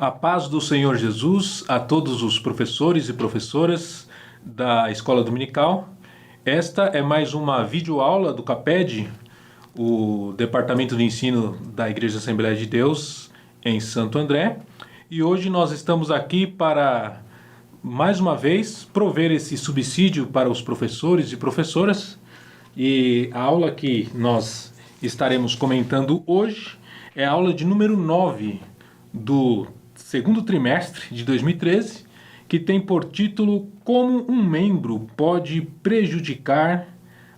A paz do Senhor Jesus a todos os professores e professoras da Escola Dominical. Esta é mais uma videoaula do CAPED, o Departamento de Ensino da Igreja Assembleia de Deus em Santo André. E hoje nós estamos aqui para, mais uma vez, prover esse subsídio para os professores e professoras. E a aula que nós estaremos comentando hoje é a aula de número 9 do segundo trimestre de 2013, que tem por título Como um membro pode prejudicar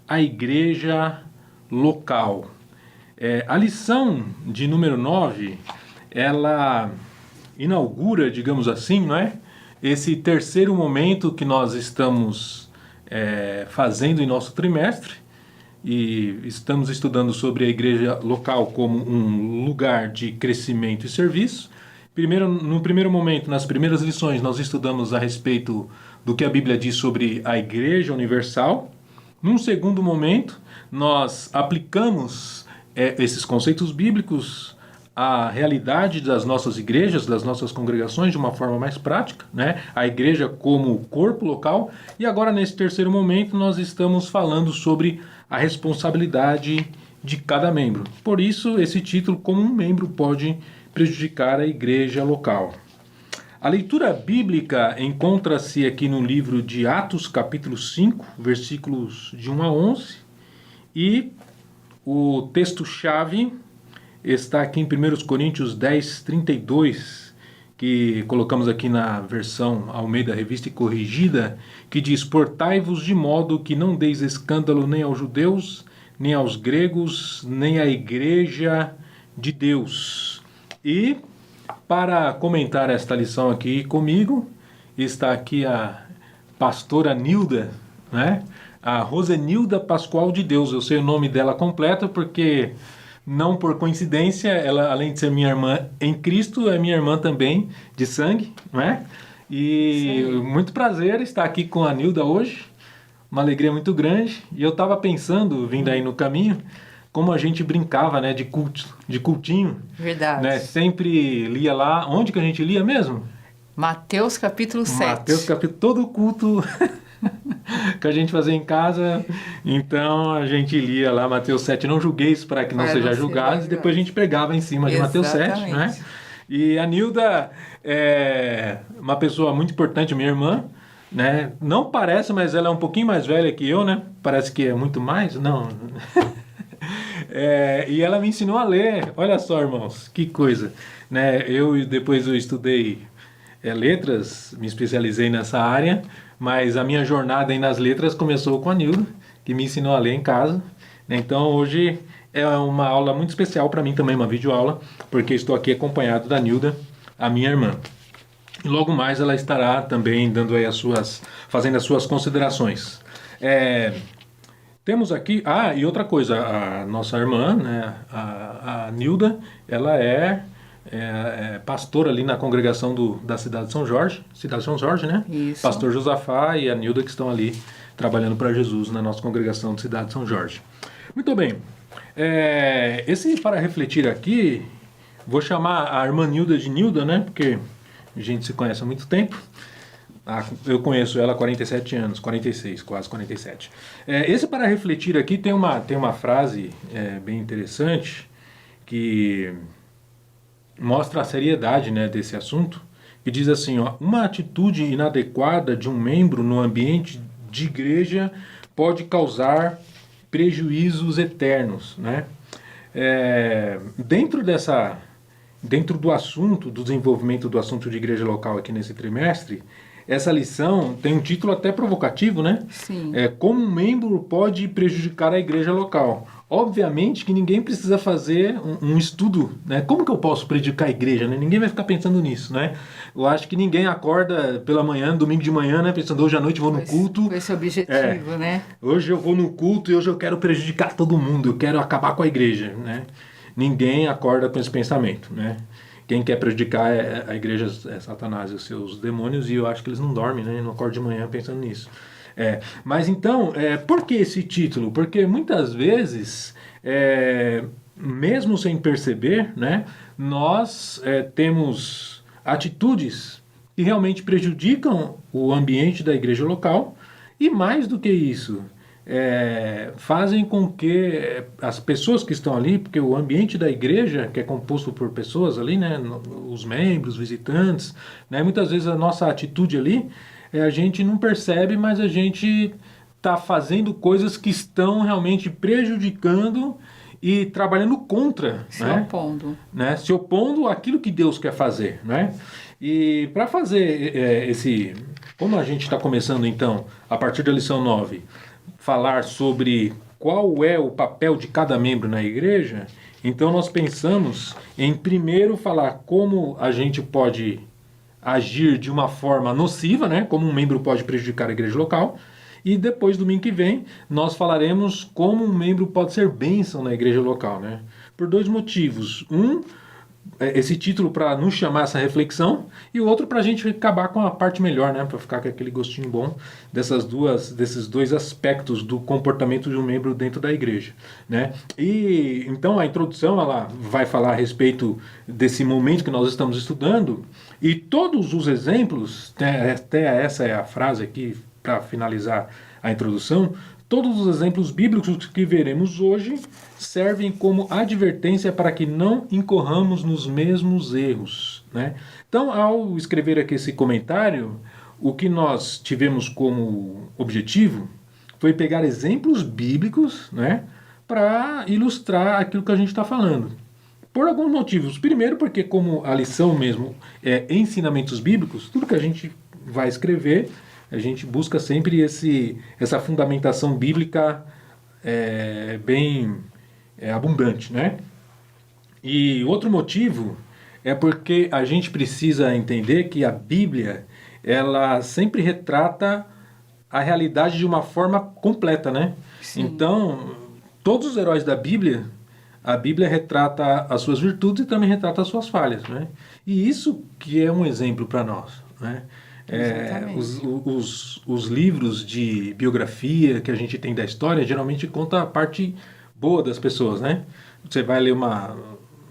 a igreja local. A lição de número 9, ela inaugura, digamos assim, não é? Esse terceiro momento que nós estamos fazendo em nosso trimestre, e estamos estudando sobre a igreja local como um lugar de crescimento e serviço. No primeiro momento, nas primeiras lições, nós estudamos a respeito do que a Bíblia diz sobre a Igreja Universal. Num segundo momento, nós aplicamos esses conceitos bíblicos à realidade das nossas igrejas, das nossas congregações, de uma forma mais prática, né? A igreja como corpo local. E agora, nesse terceiro momento, nós estamos falando sobre a responsabilidade de cada membro. Por isso, esse título, Como um membro pode prejudicar a igreja local. A leitura bíblica encontra-se aqui no livro de Atos, capítulo 5, versículos de 1 a 11, e o texto-chave está aqui em 1 Coríntios 10, 32, que colocamos aqui na versão Almeida Revista e Corrigida, que diz: Portai-vos de modo que não deis escândalo nem aos judeus, nem aos gregos, nem à igreja de Deus. E para comentar esta lição aqui comigo, está aqui a pastora Nilda, né? A Rosenilda Pascoal de Deus. Eu sei o nome dela completo porque, não por coincidência, ela, além de ser minha irmã em Cristo, é minha irmã também de sangue, né? E sim, muito prazer estar aqui com a Nilda hoje, uma alegria muito grande. E eu estava pensando, vindo aí no caminho, como a gente brincava, né, de cultinho. Verdade. Né? Sempre lia lá. Onde que a gente lia mesmo? Mateus capítulo 7. Mateus capítulo, todo culto que a gente fazia em casa. Então a gente lia lá Mateus 7. Não julgueis para que não seja julgado. E depois a gente pregava em cima de Mateus 7. Né? E a Nilda é uma pessoa muito importante, minha irmã. Né? Não parece, mas ela é um pouquinho mais velha que eu, né? Parece que é muito mais. Não. E ela me ensinou a ler. Olha só, irmãos, que coisa, né? Depois eu estudei letras, me especializei nessa área, mas a minha jornada aí nas letras começou com a Nilda, que me ensinou a ler em casa. Então hoje é uma aula muito especial para mim também, uma videoaula, porque estou aqui acompanhado da Nilda, a minha irmã. E logo mais ela estará também dando aí fazendo as suas considerações. Temos aqui... e outra coisa, a nossa irmã, né, a Nilda, ela é pastora ali na congregação da cidade de São Jorge, né? Isso. Pastor Josafá e a Nilda que estão ali trabalhando para Jesus na nossa congregação de cidade de São Jorge. Muito bem, esse para refletir aqui, vou chamar a irmã Nilda de Nilda, né, porque a gente se conhece há muito tempo. Eu conheço ela há 47 anos, 46, quase 47. Esse para refletir aqui tem uma frase bem interessante que mostra a seriedade, né, desse assunto, que diz assim, ó: uma atitude inadequada de um membro no ambiente de igreja pode causar prejuízos eternos, né? Dentro do assunto, do desenvolvimento do assunto de igreja local aqui nesse trimestre, essa lição tem um título até provocativo, né? Sim. Como um membro pode prejudicar a igreja local. Obviamente que ninguém precisa fazer um estudo, né? Como que eu posso prejudicar a igreja, né? Ninguém vai ficar pensando nisso, né? Eu acho que ninguém acorda pela manhã, domingo de manhã, né? Pensando, hoje à noite eu vou no culto. Com esse objetivo, né? Hoje eu vou no culto e hoje eu quero prejudicar todo mundo, eu quero acabar com a igreja, né? Ninguém acorda com esse pensamento, né? Quem quer prejudicar a igreja é Satanás e os seus demônios, e eu acho que eles não dormem, né? Não acordam de manhã pensando nisso. Mas então, por que esse título? Porque muitas vezes, mesmo sem perceber, né, nós temos atitudes que realmente prejudicam o ambiente da igreja local e, mais do que isso, fazem com que as pessoas que estão ali, porque o ambiente da igreja, que é composto por pessoas ali, né, os membros, visitantes, né, muitas vezes a nossa atitude ali, a gente não percebe, mas a gente está fazendo coisas que estão realmente prejudicando e trabalhando contra, se opondo, né, se opondo àquilo que Deus quer fazer, né? E para fazer como a gente está começando então, a partir da lição 9, falar sobre qual é o papel de cada membro na igreja, então nós pensamos em primeiro falar como a gente pode agir de uma forma nociva, né? Como um membro pode prejudicar a igreja local. E depois, domingo que vem, nós falaremos como um membro pode ser bênção na igreja local, né? Por dois motivos. Esse título para nos chamar essa reflexão, e o outro para a gente acabar com a parte melhor, né? Para ficar com aquele gostinho bom desses dois aspectos do comportamento de um membro dentro da igreja, né? E então a introdução ela vai falar a respeito desse momento que nós estamos estudando, e todos os exemplos, até essa é a frase aqui para finalizar a introdução, todos os exemplos bíblicos que veremos hoje servem como advertência para que não incorramos nos mesmos erros, né? Então, ao escrever aqui esse comentário, o que nós tivemos como objetivo foi pegar exemplos bíblicos, né, para ilustrar aquilo que a gente está falando. Por alguns motivos. Primeiro, porque como a lição mesmo é ensinamentos bíblicos, tudo que a gente vai escrever, a gente busca sempre essa fundamentação bíblica bem abundante, né? E outro motivo é porque a gente precisa entender que a Bíblia, ela sempre retrata a realidade de uma forma completa, né? Sim. Então, todos os heróis da Bíblia, a Bíblia retrata as suas virtudes e também retrata as suas falhas, né? E isso que é um exemplo para nós, né? Os livros de biografia que a gente tem da história geralmente conta a parte boa das pessoas, né? Você vai ler uma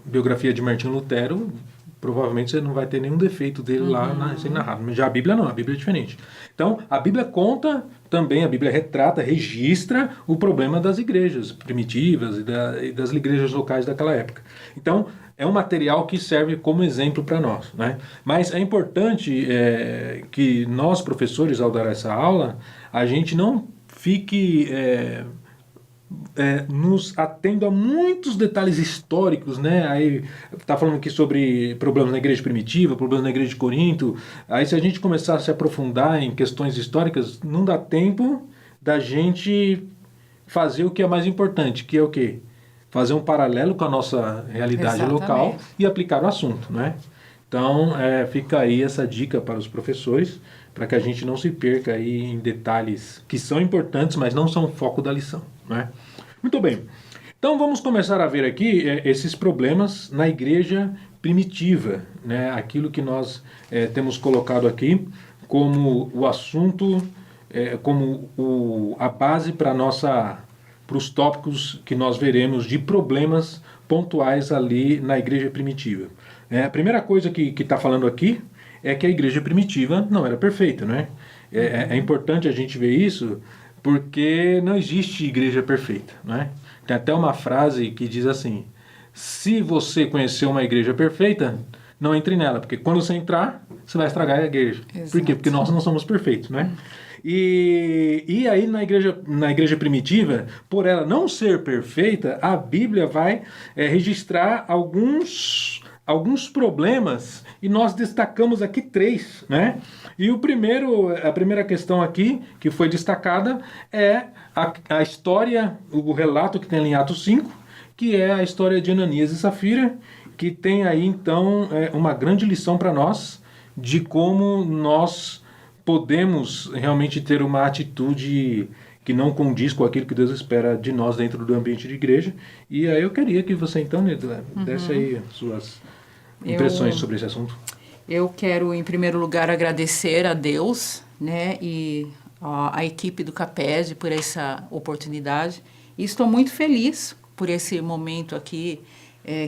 biografia de Martinho Lutero, provavelmente você não vai ter nenhum defeito dele lá sendo narrado. Mas já a Bíblia não, a Bíblia é diferente. Então, a Bíblia conta também, a Bíblia retrata, registra o problema das igrejas primitivas e das igrejas locais daquela época. Então, é um material que serve como exemplo para nós, né? Mas é importante que nós, professores, ao dar essa aula, a gente não fique nos atendo a muitos detalhes históricos, né? Aí está falando aqui sobre problemas na igreja primitiva, problemas na igreja de Corinto. Aí se a gente começar a se aprofundar em questões históricas, não dá tempo da gente fazer o que é mais importante, que é o quê? Fazer um paralelo com a nossa realidade local e aplicar o assunto, né? Então, fica aí essa dica para os professores, para que a gente não se perca aí em detalhes que são importantes, mas não são o foco da lição, né? Muito bem. Então, vamos começar a ver aqui esses problemas na igreja primitiva, né? Aquilo que nós temos colocado aqui como o assunto, como a base para os tópicos que nós veremos de problemas pontuais ali na igreja primitiva. A primeira coisa que está falando aqui é que a igreja primitiva não era perfeita, né? É importante a gente ver isso porque não existe igreja perfeita, né? Tem até uma frase que diz assim: se você conhecer uma igreja perfeita, não entre nela, porque quando você entrar, você vai estragar a igreja. Exato. Por quê? Porque nós não somos perfeitos, né? E aí na igreja primitiva, por ela não ser perfeita, a Bíblia vai registrar alguns problemas, e nós destacamos aqui 3, né? E a primeira questão aqui, que foi destacada, é a história, o relato que tem ali em Atos 5, que é a história de Ananias e Safira, que tem aí então uma grande lição para nós de como nós podemos realmente ter uma atitude que não condiz com aquilo que Deus espera de nós dentro do ambiente de igreja. E aí eu queria que você então, Nedla, desse aí suas impressões sobre esse assunto. Eu quero, em primeiro lugar, agradecer a Deus, né, e a equipe do CAPED por essa oportunidade. E estou muito feliz por esse momento aqui,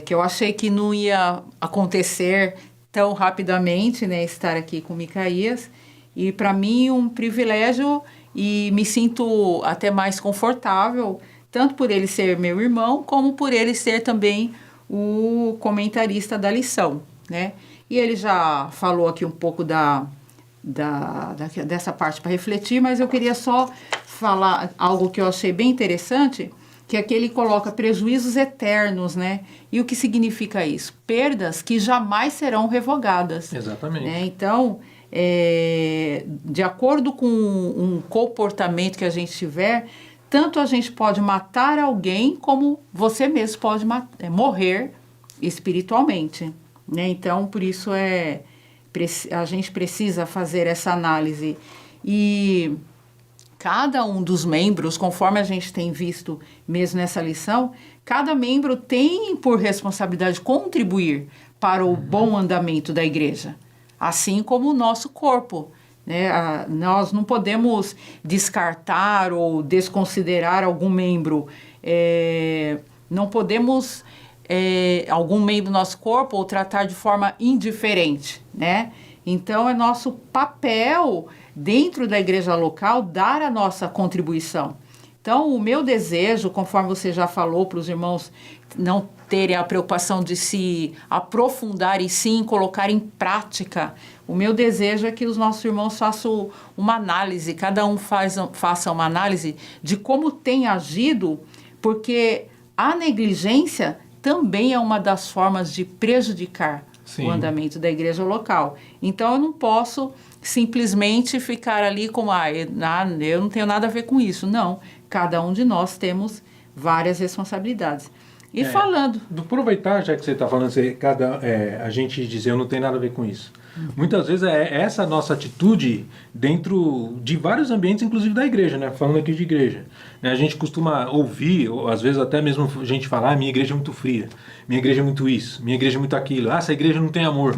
que eu achei que não ia acontecer tão rapidamente, né, estar aqui com Micaías. E para mim um privilégio e me sinto até mais confortável, tanto por ele ser meu irmão, como por ele ser também o comentarista da lição, né? E ele já falou aqui um pouco dessa parte para refletir, mas eu queria só falar algo que eu achei bem interessante, que aqui ele coloca prejuízos eternos, né? E o que significa isso? Perdas que jamais serão revogadas. Exatamente. Né? Então, de acordo com um comportamento que a gente tiver, tanto a gente pode matar alguém, como você mesmo pode morrer espiritualmente. Né? Então, por isso a gente precisa fazer essa análise. E cada um dos membros, conforme a gente tem visto mesmo nessa lição, cada membro tem por responsabilidade contribuir para o bom andamento da igreja, assim como o nosso corpo. Né? Nós não podemos descartar ou desconsiderar algum membro, não podemos algum membro do nosso corpo ou tratar de forma indiferente, né? Então, é nosso papel dentro da igreja local dar a nossa contribuição. Então, o meu desejo, conforme você já falou para os irmãos não terem a preocupação de se aprofundar e sim colocar em prática, o meu desejo é que os nossos irmãos façam uma análise, cada um faça uma análise de como tem agido, porque a negligência também é uma das formas de prejudicar o andamento da igreja local. Então, eu não posso simplesmente ficar ali como, eu não tenho nada a ver com isso. Não, cada um de nós temos várias responsabilidades. E falando... Aproveitar, já que você está falando, a gente dizer eu não tenho nada a ver com isso. Muitas vezes é essa nossa atitude dentro de vários ambientes, inclusive da igreja, né? Falando aqui de igreja. A gente costuma ouvir, ou às vezes até mesmo a gente falar, minha igreja é muito fria, minha igreja é muito isso, minha igreja é muito aquilo, essa igreja não tem amor.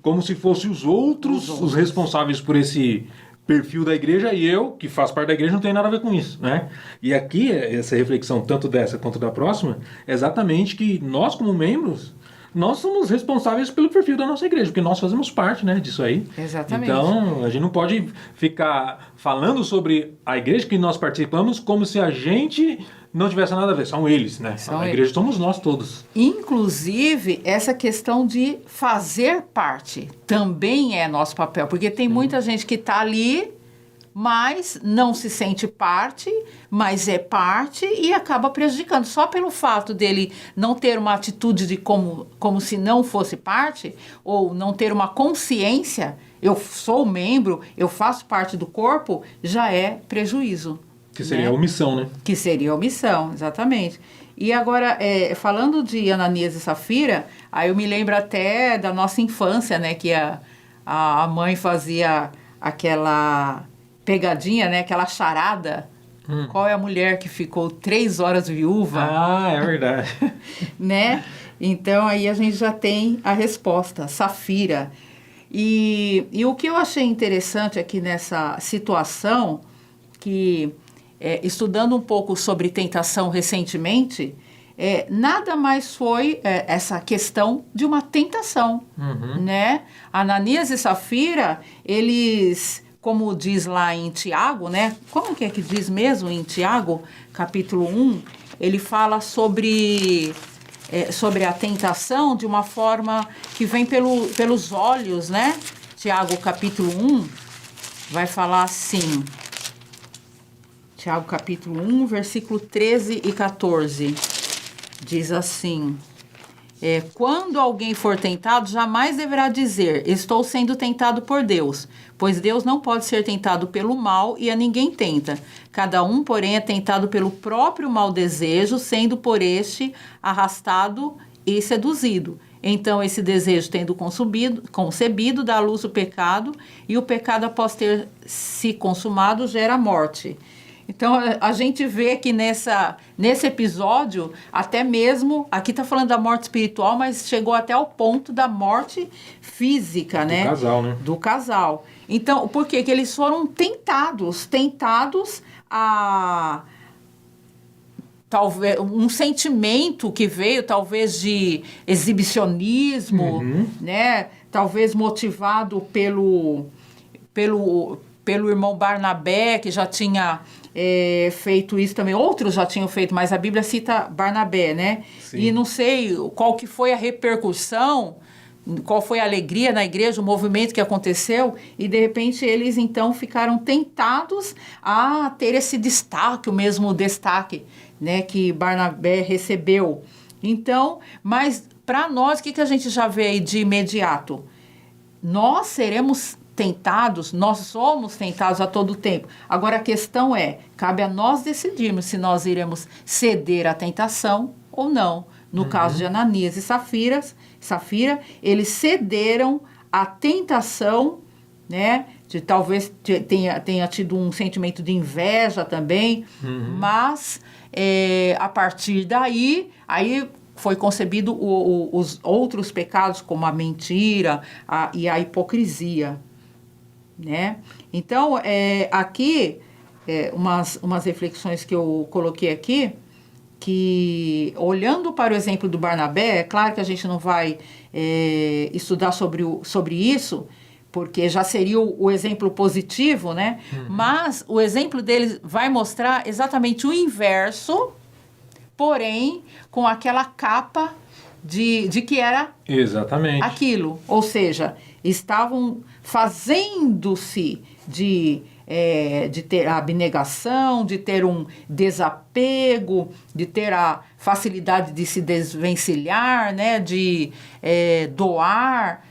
Como se fossem os outros os responsáveis por esse perfil da igreja, e eu, que faço parte da igreja, não tenho nada a ver com isso, né? E aqui, essa reflexão, tanto dessa quanto da próxima, é exatamente que nós, como membros, nós somos responsáveis pelo perfil da nossa igreja, porque nós fazemos parte, né, disso aí. Exatamente. Então, a gente não pode ficar falando sobre a igreja que nós participamos como se a gente não tivesse nada a ver. São eles, né? A igreja somos nós todos. Inclusive, essa questão de fazer parte também é nosso papel, porque tem muita gente que está ali, mas não se sente parte, mas é parte e acaba prejudicando. Só pelo fato dele não ter uma atitude de como se não fosse parte, ou não ter uma consciência, eu sou membro, eu faço parte do corpo, já é prejuízo. Que seria omissão, né? Que seria omissão, exatamente. E agora, falando de Ananias e Safira, aí eu me lembro até da nossa infância, né? Que a mãe fazia aquela pegadinha, né? Aquela charada. Qual é a mulher que ficou 3 horas viúva? Ah, é verdade. Né? Então, aí a gente já tem a resposta, Safira. E o que eu achei interessante aqui nessa situação, que estudando um pouco sobre tentação recentemente, nada mais foi essa questão de uma tentação, né? Ananias e Safira, eles, como diz lá em Tiago, né? Como que diz mesmo em Tiago, capítulo 1, ele fala sobre a tentação de uma forma que vem pelos olhos, né? Tiago, capítulo 1, vai falar assim... Tiago, capítulo 1, versículo 13 e 14, diz assim: quando alguém for tentado, jamais deverá dizer, estou sendo tentado por Deus, pois Deus não pode ser tentado pelo mal e a ninguém tenta. Cada um, porém, é tentado pelo próprio mau desejo, sendo por este arrastado e seduzido. Então, esse desejo, tendo concebido, dá à luz o pecado, e o pecado, após ter se consumado, gera a morte. Então, a gente vê que nesse episódio, até mesmo, aqui está falando da morte espiritual, mas chegou até ao ponto da morte física, né? Do casal, né? Do casal. Então, por quê? Que eles foram tentados a talvez um sentimento que veio talvez de exibicionismo, né? Talvez motivado pelo irmão Barnabé, que já tinha feito isso também. Outros já tinham feito, mas a Bíblia cita Barnabé, né? Sim. E não sei qual que foi a repercussão, qual foi a alegria na igreja, o movimento que aconteceu, e de repente eles então ficaram tentados a ter esse destaque, o mesmo destaque, né, que Barnabé recebeu. Então, mas para nós, o que a gente já vê aí de imediato? Nós seremos tentados, nós somos tentados a todo tempo. Agora a questão é, cabe a nós decidirmos se nós iremos ceder à tentação ou não. No caso de Ananias e Safira, eles cederam à tentação, né? De talvez tenha tido um sentimento de inveja também, mas a partir daí, aí foi concebido os outros pecados, como a mentira e a hipocrisia, né? Então, aqui, umas reflexões que eu coloquei aqui, que olhando para o exemplo do Barnabé, é claro que a gente não vai estudar sobre isso, porque já seria o exemplo positivo, né? Mas o exemplo deles vai mostrar exatamente o inverso, porém com aquela capa de que era Exatamente. aquilo. Ou seja, estavam fazendo-se de ter a abnegação, de ter um desapego, de ter a facilidade de se desvencilhar, né? De doar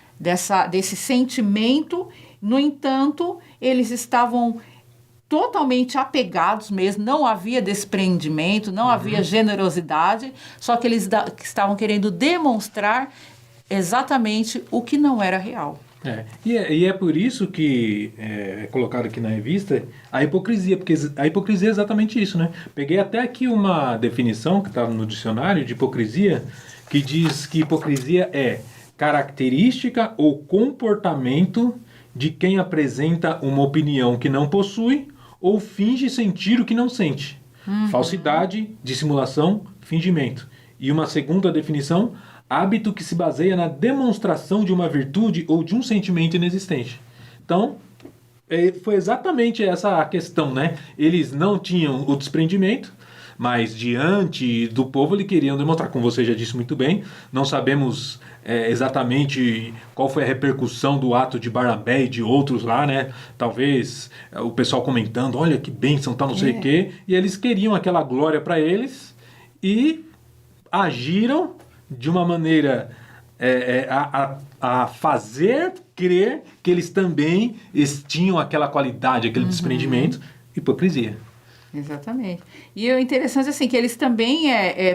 desse sentimento. No entanto, eles estavam totalmente apegados mesmo, não havia desprendimento, não havia generosidade, só que eles estavam querendo demonstrar exatamente o que não era real. E é por isso que é colocado aqui na revista a hipocrisia, porque a hipocrisia é exatamente isso, né? Peguei até aqui uma definição que estava no dicionário de hipocrisia, que diz que hipocrisia é característica ou comportamento de quem apresenta uma opinião que não possui ou finge sentir o que não sente. Falsidade, dissimulação, fingimento. E uma segunda definição, hábito que se baseia na demonstração de uma virtude ou de um sentimento inexistente. Então, foi exatamente essa a questão, né? Eles não tinham o desprendimento, mas diante do povo eles queriam demonstrar, como você já disse muito bem, não sabemos exatamente qual foi a repercussão do ato de Barnabé e de outros lá, né? Talvez o pessoal comentando, olha que bênção, tal, não sei o quê, e eles queriam aquela glória para eles e agiram de uma maneira a fazer crer que eles também tinham aquela qualidade, aquele desprendimento, hipocrisia. Exatamente. E o interessante assim, que eles também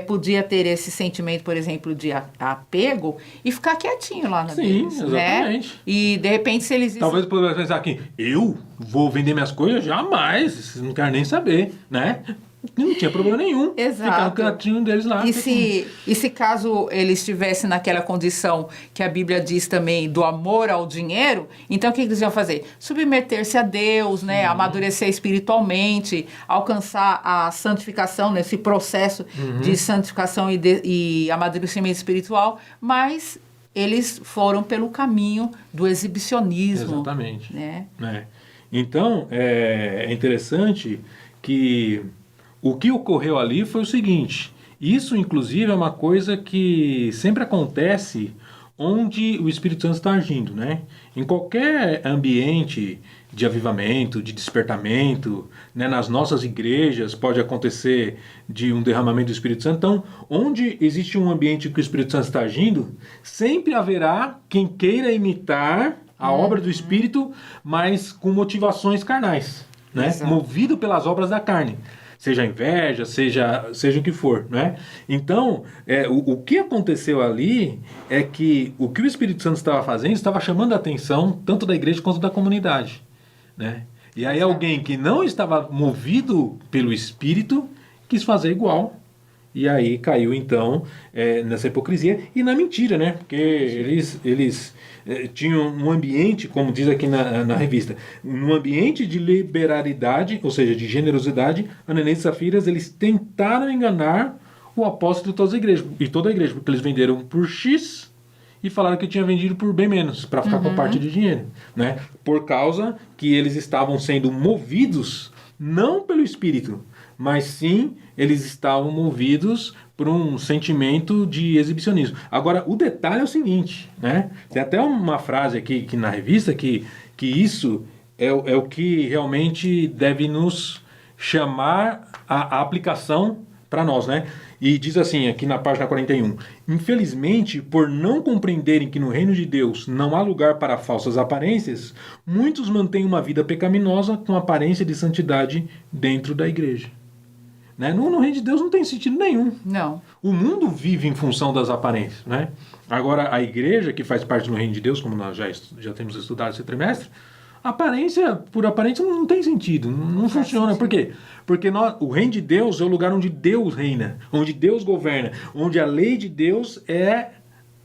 podiam ter esse sentimento, por exemplo, de apego e ficar quietinho lá na deles, exatamente. Né? E de repente se eles... Talvez pudesse pensar aqui, eu vou vender minhas coisas? Jamais, não quero nem saber, né? Não tinha problema nenhum. Exato. Ficar no cantinho deles lá. E se caso eles estivessem naquela condição que a Bíblia diz também do amor ao dinheiro, então o que eles iam fazer? Submeter-se a Deus, né? Amadurecer espiritualmente, alcançar a santificação, nesse processo de santificação e amadurecimento espiritual, mas eles foram pelo caminho do exibicionismo. Exatamente. Né? Então, é interessante que o que ocorreu ali foi o seguinte, isso inclusive é uma coisa que sempre acontece onde o Espírito Santo está agindo, né? Em qualquer ambiente de avivamento, de despertamento, né? Nas nossas igrejas pode acontecer de um derramamento do Espírito Santo. Então, onde existe um ambiente que o Espírito Santo está agindo, sempre haverá quem queira imitar a obra do Espírito, mas com motivações carnais, né? Movido pelas obras da carne. Seja inveja, seja o que for, né? Então, o que aconteceu ali é que o que o Espírito Santo estava fazendo estava chamando a atenção tanto da igreja quanto da comunidade, né? E aí alguém que não estava movido pelo Espírito quis fazer igual E aí caiu, então, nessa hipocrisia e na mentira, né? Porque eles tinham um ambiente, como diz aqui na revista, um ambiente de liberalidade, ou seja, de generosidade. Ananias e Safiras, eles tentaram enganar o apóstolo de todas as igrejas, e toda a igreja, porque eles venderam por X e falaram que tinha vendido por bem menos, para ficar com parte de dinheiro, né? Por causa que eles estavam sendo movidos não pelo Espírito, mas sim eles estavam movidos por um sentimento de exibicionismo. Agora, o detalhe é o seguinte, né? Tem até uma frase aqui que na revista que isso é o que realmente deve nos chamar a aplicação para nós, né? E diz assim, aqui na página 41, infelizmente, por não compreenderem que no reino de Deus não há lugar para falsas aparências, muitos mantêm uma vida pecaminosa com aparência de santidade dentro da igreja. Né? No reino de Deus não tem sentido nenhum. Não. O mundo vive em função das aparências, né? Agora, a igreja, que faz parte do reino de Deus, como nós já temos estudado esse trimestre, aparência por aparência não tem sentido, não funciona. Por quê? Porque o reino de Deus é o lugar onde Deus reina, onde Deus governa, onde a lei de Deus é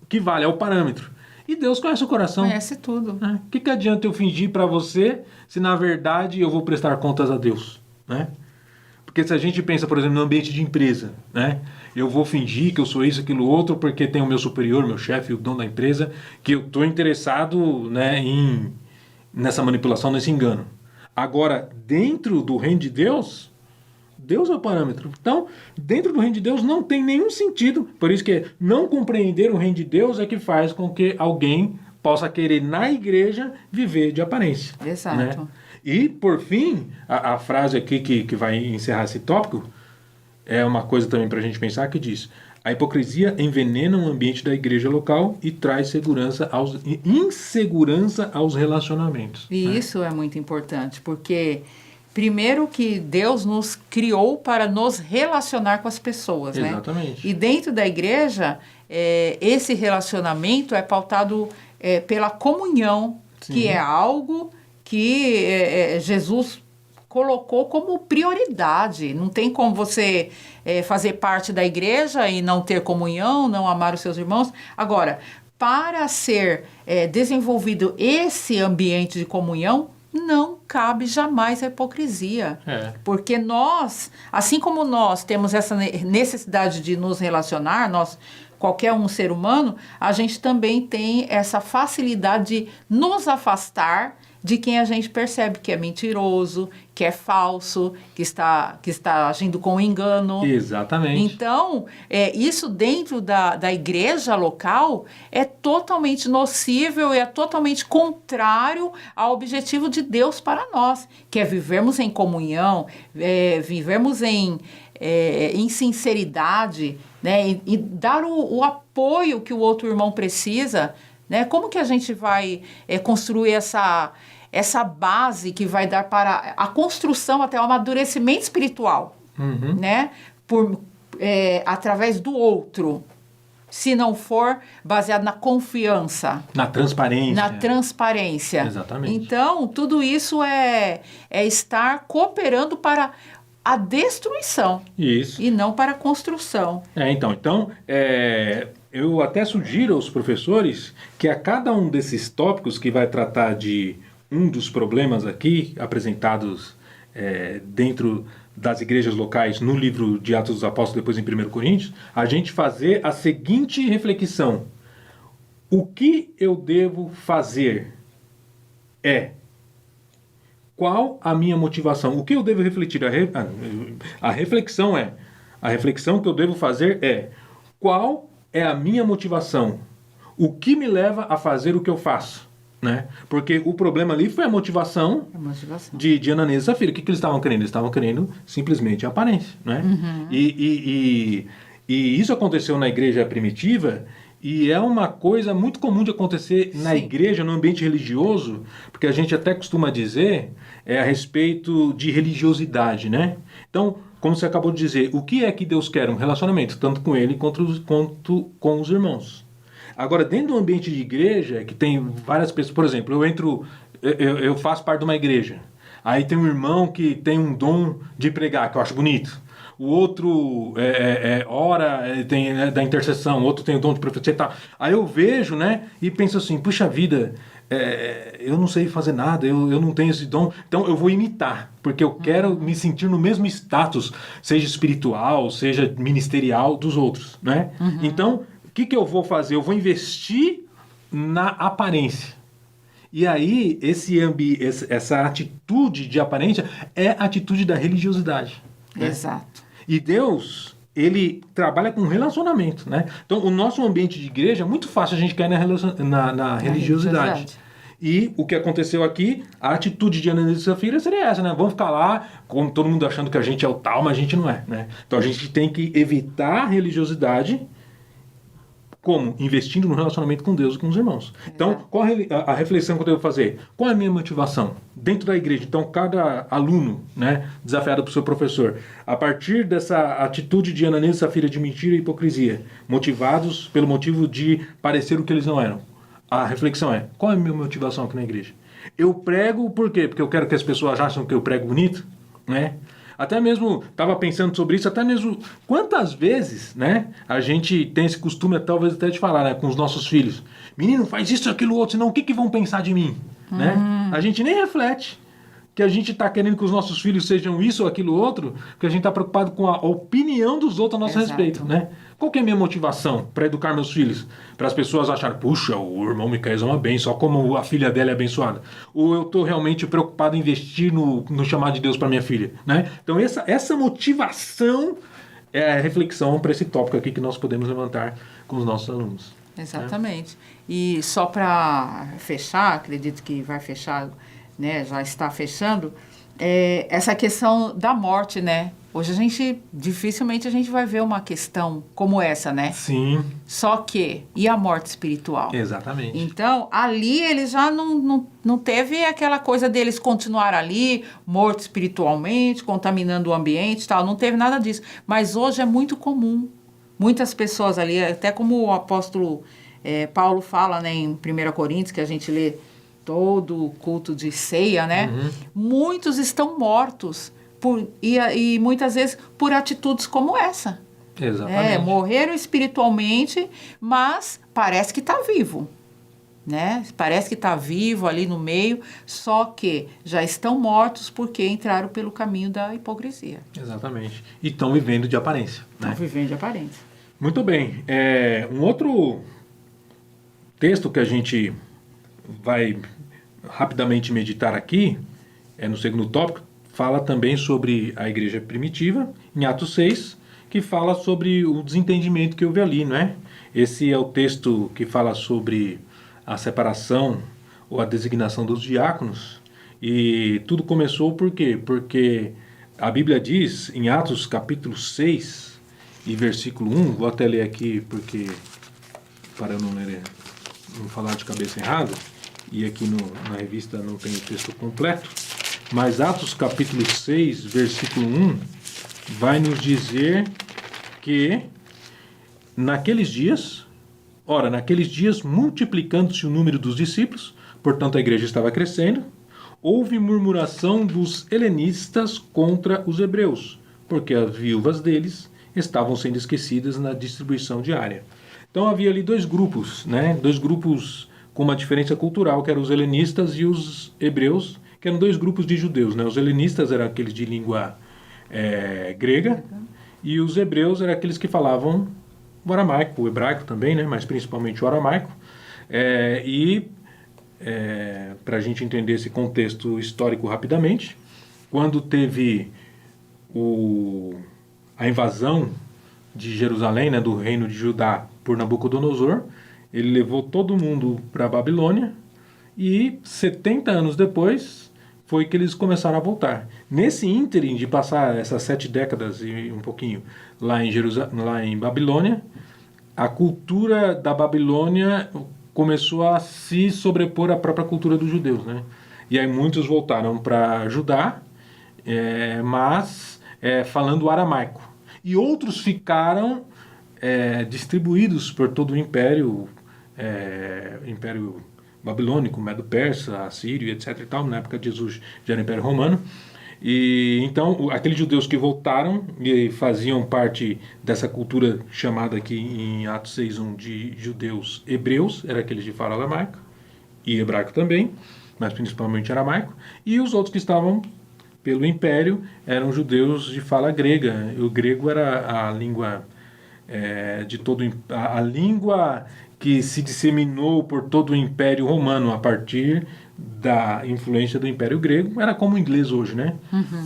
que vale, é o parâmetro. E Deus conhece o coração. Conhece tudo. Né? O que adianta eu fingir para você se na verdade eu vou prestar contas a Deus? Né? Porque se a gente pensa, por exemplo, no ambiente de empresa, né? Eu vou fingir que eu sou isso, aquilo, outro, porque tem o meu superior, meu chefe, o dono da empresa, que eu estou interessado, né, nessa manipulação, nesse engano. Agora, dentro do reino de Deus, Deus é o parâmetro. Então, dentro do reino de Deus não tem nenhum sentido. Por isso que não compreender o reino de Deus é que faz com que alguém possa querer, na igreja, viver de aparência. Exato. Né? E, por fim, a frase aqui que vai encerrar esse tópico é uma coisa também para a gente pensar, que diz: a hipocrisia envenena o ambiente da igreja local e traz insegurança aos relacionamentos. E né? isso é muito importante, porque primeiro que Deus nos criou para nos relacionar com as pessoas, né? Exatamente. E dentro da igreja, esse relacionamento é pautado pela comunhão, Sim. que é algo que Jesus colocou como prioridade. Não tem como você fazer parte da igreja e não ter comunhão, não amar os seus irmãos. Agora, para ser desenvolvido esse ambiente de comunhão, não cabe jamais a hipocrisia. Porque nós, assim como nós temos essa necessidade de nos relacionar, qualquer ser humano, a gente também tem essa facilidade de nos afastar de quem a gente percebe que é mentiroso, que é falso, que está agindo com engano. Exatamente. Então, isso dentro da igreja local é totalmente nocível e é totalmente contrário ao objetivo de Deus para nós, que é vivermos em comunhão, vivermos em sinceridade, né, e dar o apoio que o outro irmão precisa. Né? Como que a gente vai construir essa base que vai dar para a construção, até o amadurecimento espiritual, né? Através do outro, se não for baseado na confiança. Na transparência. Na transparência. Exatamente. Então, tudo isso é estar cooperando para a destruição. Isso. E não para a construção. Então, eu até sugiro aos professores que a cada um desses tópicos que vai tratar de um dos problemas aqui apresentados dentro das igrejas locais no livro de Atos dos Apóstolos, depois em 1 Coríntios, a gente fazer a seguinte reflexão: o que eu devo fazer qual a minha motivação? O que eu devo refletir? A reflexão que eu devo fazer qual é a minha motivação? O que me leva a fazer o que eu faço? Né? Porque o problema ali foi a motivação de Ananias e Safira. O que eles estavam querendo? Eles estavam querendo simplesmente a aparência. Né? E isso aconteceu na igreja primitiva, e é uma coisa muito comum de acontecer na igreja, no ambiente religioso, porque a gente até costuma dizer a respeito de religiosidade, né? Então, como você acabou de dizer, o que é que Deus quer? Um relacionamento, tanto com Ele quanto com os irmãos. Agora, dentro do ambiente de igreja, que tem várias pessoas, por exemplo, eu faço parte de uma igreja, aí tem um irmão que tem um dom de pregar, que eu acho bonito. o outro ora, tem da intercessão, o outro tem o dom de profecia e tal. Aí eu vejo, né, e penso assim, puxa vida, eu não sei fazer nada, eu não tenho esse dom, então eu vou imitar, porque eu quero me sentir no mesmo status, seja espiritual, seja ministerial dos outros, né? Então, o que eu vou fazer? Eu vou investir na aparência. E aí, essa atitude de aparência é a atitude da religiosidade. Né? Exato. E Deus, ele trabalha com relacionamento, né? Então, o nosso ambiente de igreja é muito fácil a gente cair na religiosidade. E o que aconteceu aqui, a atitude de Ananias e Safira seria essa, né? Vamos ficar lá, como todo mundo achando que a gente é o tal, mas a gente não é, né? Então, a gente tem que evitar a religiosidade. Como? Investindo no relacionamento com Deus e com os irmãos. Então, qual a reflexão que eu devo fazer? Qual é a minha motivação? Dentro da igreja, então, cada aluno, né, desafiado por seu professor, a partir dessa atitude de Ananias e Safira de mentira e hipocrisia, motivados pelo motivo de parecer o que eles não eram. A reflexão é, qual é a minha motivação aqui na igreja? Eu prego por quê? Porque eu quero que as pessoas achem que eu prego bonito, né? Até mesmo, estava pensando sobre isso, até mesmo quantas vezes, né, a gente tem esse costume, talvez até de falar, né, com os nossos filhos. Menino, faz isso, aquilo, outro, senão o que vão pensar de mim? Né? A gente nem reflete que a gente está querendo que os nossos filhos sejam isso ou aquilo outro, porque a gente está preocupado com a opinião dos outros a nosso respeito, né? Qual que é a minha motivação para educar meus filhos? Para as pessoas acharem, puxa, o irmão Micael é uma bênção, só como a filha dela é abençoada. Ou eu estou realmente preocupado em investir no chamado de Deus para minha filha, né? Então essa motivação é a reflexão para esse tópico aqui que nós podemos levantar com os nossos alunos. Exatamente. Né? E só para fechar, acredito que vai fechar, né, já está fechando, essa questão da morte, né? Hoje dificilmente a gente vai ver uma questão como essa, né? Sim. Só que, e a morte espiritual? Exatamente. Então, ali eles já não teve aquela coisa deles continuar ali, morto espiritualmente, contaminando o ambiente e tal, não teve nada disso. Mas hoje é muito comum. Muitas pessoas ali, até como o apóstolo Paulo fala, né, em 1 Coríntios, que a gente lê todo o culto de ceia, né? Muitos estão mortos e muitas vezes por atitudes como essa. Exatamente. Morreram espiritualmente, mas parece que está vivo, né? Parece que está vivo ali no meio, só que já estão mortos porque entraram pelo caminho da hipocrisia. Exatamente. E estão vivendo de aparência. Estão vivendo de aparência. Muito bem. Um outro texto que a gente vai rapidamente meditar aqui, no segundo tópico, fala também sobre a igreja primitiva, em Atos 6, que fala sobre o desentendimento que houve ali, não é? Esse é o texto que fala sobre a separação ou a designação dos diáconos, e tudo começou por quê? Porque a Bíblia diz, em Atos capítulo 6 e versículo 1, vou até ler aqui porque para eu não falar de cabeça errada, e aqui na revista não tem o texto completo, mas Atos capítulo 6, versículo 1, vai nos dizer que naqueles dias, multiplicando-se o número dos discípulos, portanto a igreja estava crescendo, houve murmuração dos helenistas contra os hebreus, porque as viúvas deles estavam sendo esquecidas na distribuição diária. Então havia ali dois grupos, né? Dois grupos com uma diferença cultural, que eram os helenistas e os hebreus, que eram dois grupos de judeus, né? Os helenistas eram aqueles de língua grega, e os hebreus eram aqueles que falavam o aramaico, o hebraico também, né? Mas principalmente o aramaico. Para a gente entender esse contexto histórico rapidamente, quando teve a invasão de Jerusalém, né, do reino de Judá, por Nabucodonosor, ele levou todo mundo para a Babilônia e 70 anos depois foi que eles começaram a voltar. Nesse ínterim de passar essas 7 décadas e um pouquinho lá em Babilônia, a cultura da Babilônia começou a se sobrepor à própria cultura dos judeus, né? E aí muitos voltaram para Judá, mas falando aramaico. E outros ficaram distribuídos por todo o império babilônico, Medo-Persa, Assírio, etc. e tal. Na época de Jesus já era Império Romano. E então, aqueles judeus que voltaram e faziam parte dessa cultura chamada aqui em Atos 6:1 de judeus hebreus, era aqueles de fala aramaico e hebraico também, mas principalmente aramaico, e os outros que estavam pelo Império eram judeus de fala grega. O grego era a língua de todo a língua que se disseminou por todo o Império Romano a partir da influência do Império Grego. Era como o inglês hoje, né?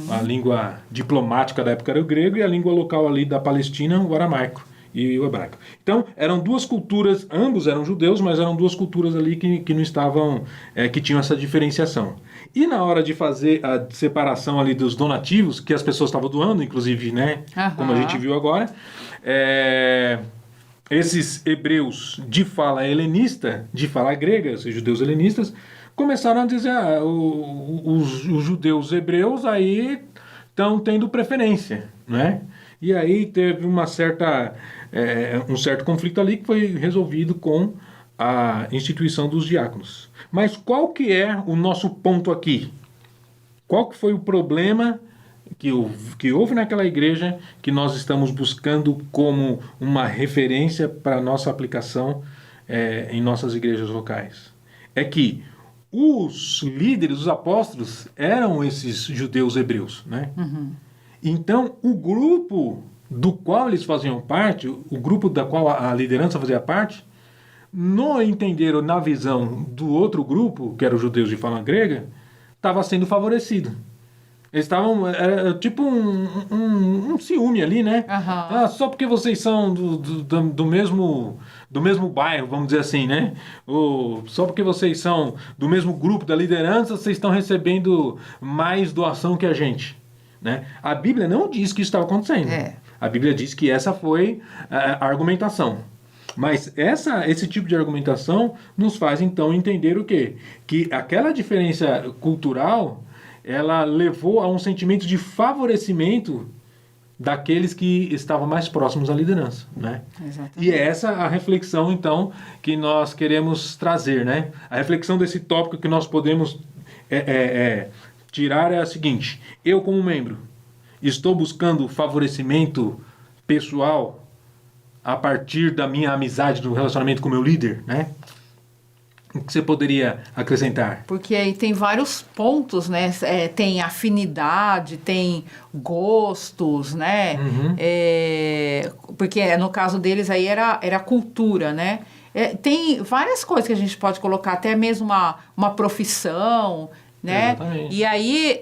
A língua diplomática da época era o grego e a língua local ali da Palestina, o aramaico e o hebraico. Então, eram duas culturas, ambos eram judeus, mas eram duas culturas ali que não estavam, que tinham essa diferenciação. E na hora de fazer a separação ali dos donativos, que as pessoas estavam doando, inclusive, né? Como a gente viu agora, esses hebreus de fala helenista, de fala grega, esses judeus helenistas, começaram a dizer, os judeus hebreus aí estão tendo preferência, né? E aí teve um certo conflito ali que foi resolvido com a instituição dos diáconos. Mas qual que é o nosso ponto aqui? Qual que foi o problema que houve naquela igreja que nós estamos buscando como uma referência para a nossa aplicação em nossas igrejas locais? É que os líderes, os apóstolos, eram esses judeus hebreus, né? Então, o grupo do qual eles faziam parte, o grupo da qual a liderança fazia parte, no entender ou na visão do outro grupo, que eram os judeus de fala grega, estava sendo favorecido. Eles estavam, era tipo um ciúme ali, né? Só porque vocês são do mesmo bairro, vamos dizer assim, né? Ou só porque vocês são do mesmo grupo da liderança, vocês estão recebendo mais doação que a gente, né? A Bíblia não diz que isso estava acontecendo. A Bíblia diz que essa foi a argumentação. Mas esse tipo de argumentação nos faz, então, entender o quê? Que aquela diferença cultural, ela levou a um sentimento de favorecimento daqueles que estavam mais próximos à liderança, né? Exatamente. E é essa a reflexão, então, que nós queremos trazer, né? A reflexão desse tópico que nós podemos tirar é a seguinte: eu, como membro, estou buscando favorecimento pessoal a partir da minha amizade, do relacionamento com o meu líder, né? O que você poderia acrescentar? Porque aí tem vários pontos, né? Tem afinidade, tem gostos, né? Porque no caso deles aí era cultura, né? Tem várias coisas que a gente pode colocar, até mesmo uma profissão, né? Exatamente. E aí,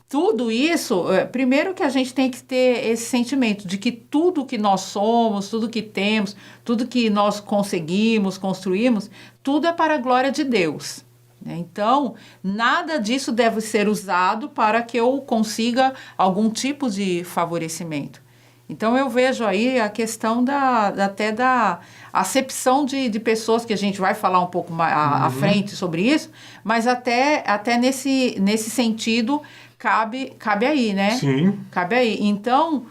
tudo isso, primeiro que a gente tem que ter esse sentimento de que tudo que nós somos, tudo que temos, tudo que nós conseguimos, construímos, tudo é para a glória de Deus. Então, nada disso deve ser usado para que eu consiga algum tipo de favorecimento. Então, eu vejo aí a questão até da acepção de pessoas, que a gente vai falar um pouco mais à frente sobre isso, mas até nesse sentido cabe aí, né? Sim. Cabe aí. Então,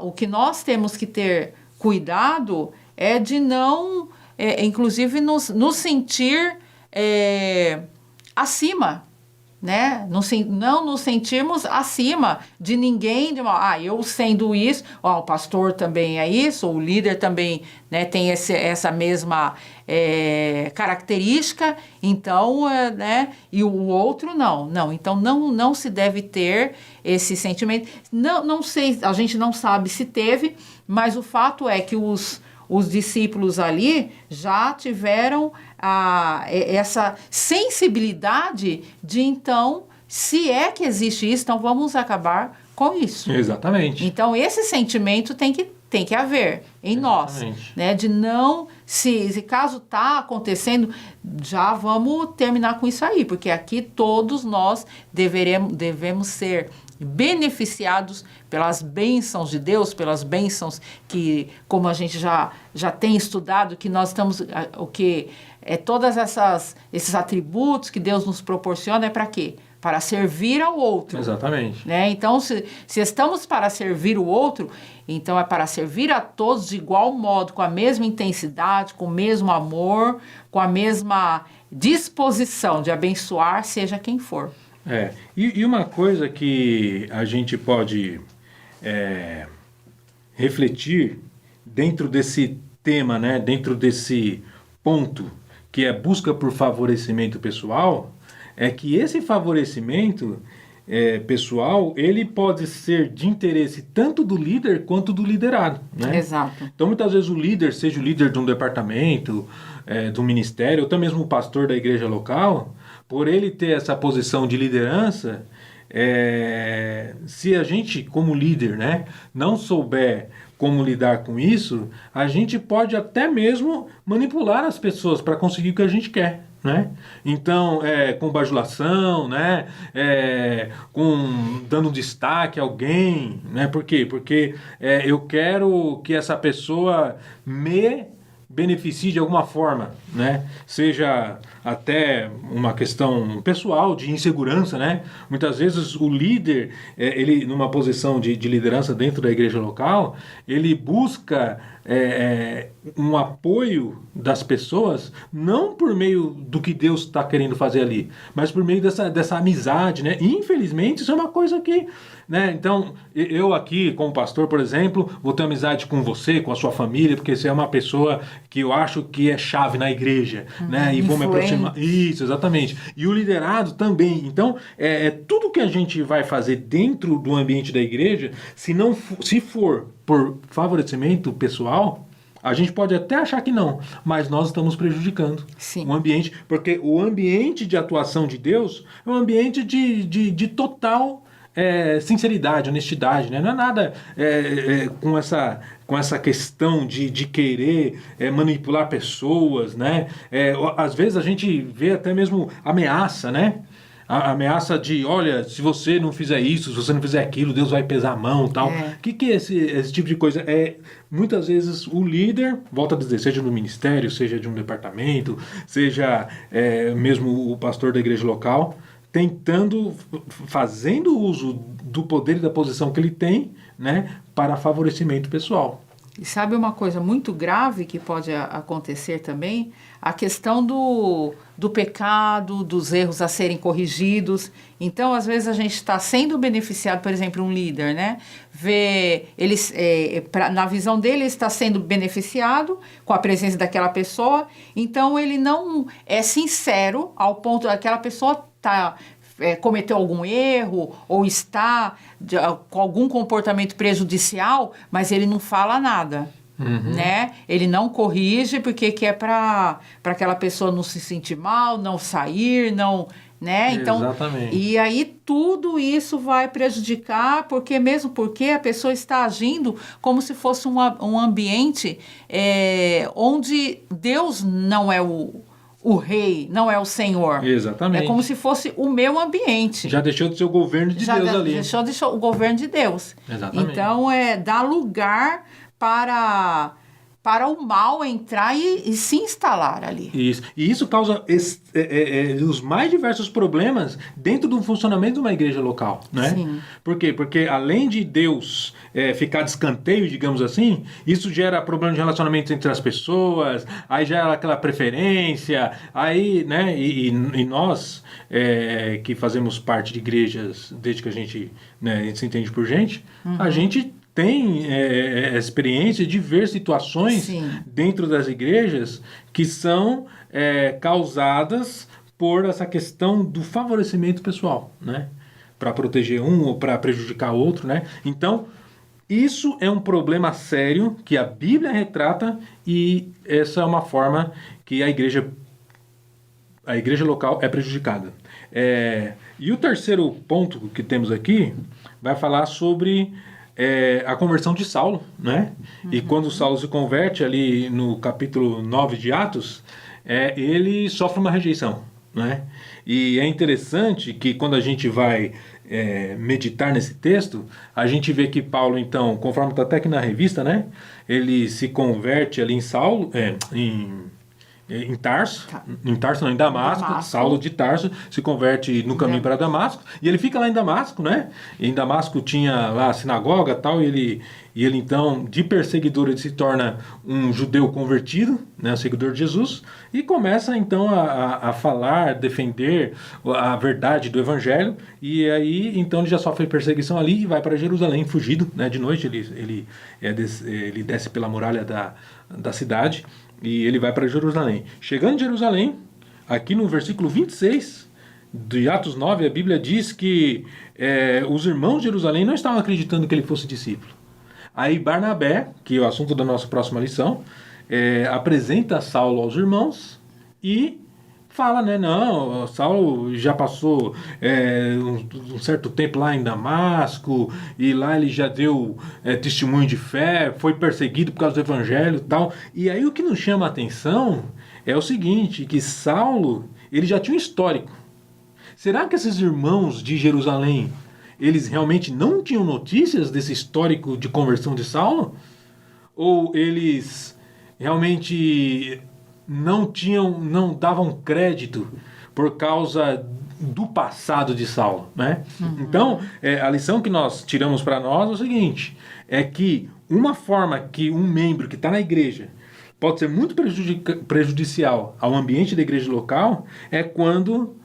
o que nós temos que ter cuidado é de não, inclusive, nos sentir acima, né? Não nos sentirmos acima de ninguém. Eu sendo isso, o pastor também é isso, o líder também, né, tem essa mesma característica, então, né, e o outro não. Então, não se deve ter esse sentimento. Não sei, a gente não sabe se teve, mas o fato é que os discípulos ali já tiveram essa sensibilidade de, então, se é que existe isso, então vamos acabar com isso. Exatamente. Então, esse sentimento tem que haver em nós, né? De não, se caso está acontecendo, já vamos terminar com isso aí, porque aqui todos nós devemos ser beneficiados pelas bênçãos de Deus, pelas bênçãos que, como a gente já tem estudado, que nós estamos, todas esses atributos que Deus nos proporciona, é para quê? Para servir ao outro. Exatamente. Né? Então, se estamos para servir o outro, então é para servir a todos de igual modo, com a mesma intensidade, com o mesmo amor, com a mesma disposição de abençoar, seja quem for. E uma coisa que a gente pode refletir dentro desse tema, né, dentro desse ponto, que é busca por favorecimento pessoal, é que esse favorecimento pessoal, ele pode ser de interesse tanto do líder quanto do liderado, né? Exato. Então, muitas vezes o líder, seja o líder de um departamento, do ministério, ou até mesmo o pastor da igreja local, por ele ter essa posição de liderança, se a gente, como líder, né, não souber como lidar com isso, a gente pode até mesmo manipular as pessoas para conseguir o que a gente quer. Né? Então, com bajulação, né? Dando destaque a alguém. Né? Por quê? Porque eu quero que essa pessoa me beneficie de alguma forma, né? Seja até uma questão pessoal de insegurança, né? Muitas vezes o líder, ele numa posição de liderança dentro da igreja local, ele busca um apoio das pessoas, não por meio do que Deus está querendo fazer ali, mas por meio dessa amizade, né? E, infelizmente, isso é uma coisa que, né? Então, eu aqui, como pastor, por exemplo, vou ter amizade com você, com a sua família, porque você é uma pessoa que eu acho que é chave na igreja, né? E vou me aproximar. Isso, exatamente. E o liderado também. Então, tudo que a gente vai fazer dentro do ambiente da igreja, se for por favorecimento pessoal, a gente pode até achar que não, mas nós estamos prejudicando o ambiente, porque o ambiente de atuação de Deus é um ambiente de total sinceridade, honestidade, né? Não é nada com essa questão de querer manipular pessoas, né? Às vezes a gente vê até mesmo ameaça, né? A ameaça de, olha, se você não fizer isso, se você não fizer aquilo, Deus vai pesar a mão, tal. O que é esse tipo de coisa? Muitas vezes o líder, volto a dizer, seja no ministério, seja de um departamento, seja mesmo o pastor da igreja local, fazendo uso do poder e da posição que ele tem, né, para favorecimento pessoal. E sabe uma coisa muito grave que pode acontecer também? A questão do pecado, dos erros a serem corrigidos. Então, às vezes, a gente está sendo beneficiado, por exemplo, um líder, né? Na visão dele, ele está sendo beneficiado com a presença daquela pessoa, então ele não é sincero ao ponto daquela pessoa cometeu algum erro ou está com algum comportamento prejudicial, mas ele não fala nada. Né? Ele não corrige porque quer para aquela pessoa não se sentir mal, não sair, não, né? Então, exatamente. E aí tudo isso vai prejudicar, porque a pessoa está agindo como se fosse um ambiente onde Deus não é o rei, não é o Senhor. Exatamente. É como se fosse o meu ambiente. Já deixou de ser o governo de Deus ali. Deixou o governo de Deus. Exatamente. Então, dá lugar para o mal entrar e se instalar ali. Isso. E isso causa os mais diversos problemas dentro do funcionamento de uma igreja local, né? Sim. Por quê? Porque além de Deus ficar de escanteio, digamos assim, isso gera problemas de relacionamento entre as pessoas, aí gera aquela preferência, aí, né? E nós, que fazemos parte de igrejas desde que a gente se entende por gente, a gente tem experiência de ver situações dentro das igrejas que são causadas por essa questão do favorecimento pessoal, né? Para proteger um ou para prejudicar outro, né? Então, isso é um problema sério que a Bíblia retrata e essa é uma forma que a igreja local é prejudicada. E o terceiro ponto que temos aqui vai falar sobre a conversão de Saulo, né? E quando Saulo se converte ali no capítulo 9 de Atos, ele sofre uma rejeição, né? E é interessante que quando a gente vai meditar nesse texto, a gente vê que Paulo, então, conforme está até aqui na revista, né? Ele se converte ali em Saulo, em Tarso, em Tarso não, em Damasco, Saulo de Tarso se converte no caminho para Damasco, e ele fica lá em Damasco, né? E em Damasco tinha lá a sinagoga e tal, e ele então, de perseguidor, ele se torna um judeu convertido, né, um seguidor de Jesus, e começa então a falar, defender a verdade do evangelho, e aí então ele já sofre perseguição ali e vai para Jerusalém, fugido, né? De noite ele desce pela muralha da cidade, e ele vai para Jerusalém. Chegando em Jerusalém, aqui no versículo 26 de Atos 9, a Bíblia diz que os irmãos de Jerusalém não estavam acreditando que ele fosse discípulo. Aí Barnabé, que é o assunto da nossa próxima lição, apresenta Saulo aos irmãos e fala, né, não, Saulo já passou um certo tempo lá em Damasco, e lá ele já deu testemunho de fé, foi perseguido por causa do evangelho e tal. E aí o que nos chama a atenção é o seguinte, que Saulo, ele já tinha um histórico. Será que esses irmãos de Jerusalém, eles realmente não tinham notícias desse histórico de conversão de Saulo? Ou eles realmente não davam crédito por causa do passado de Saulo, né? Então, a lição que nós tiramos para nós é o seguinte, é que uma forma que um membro que está na igreja pode ser muito prejudicial ao ambiente da igreja local é quando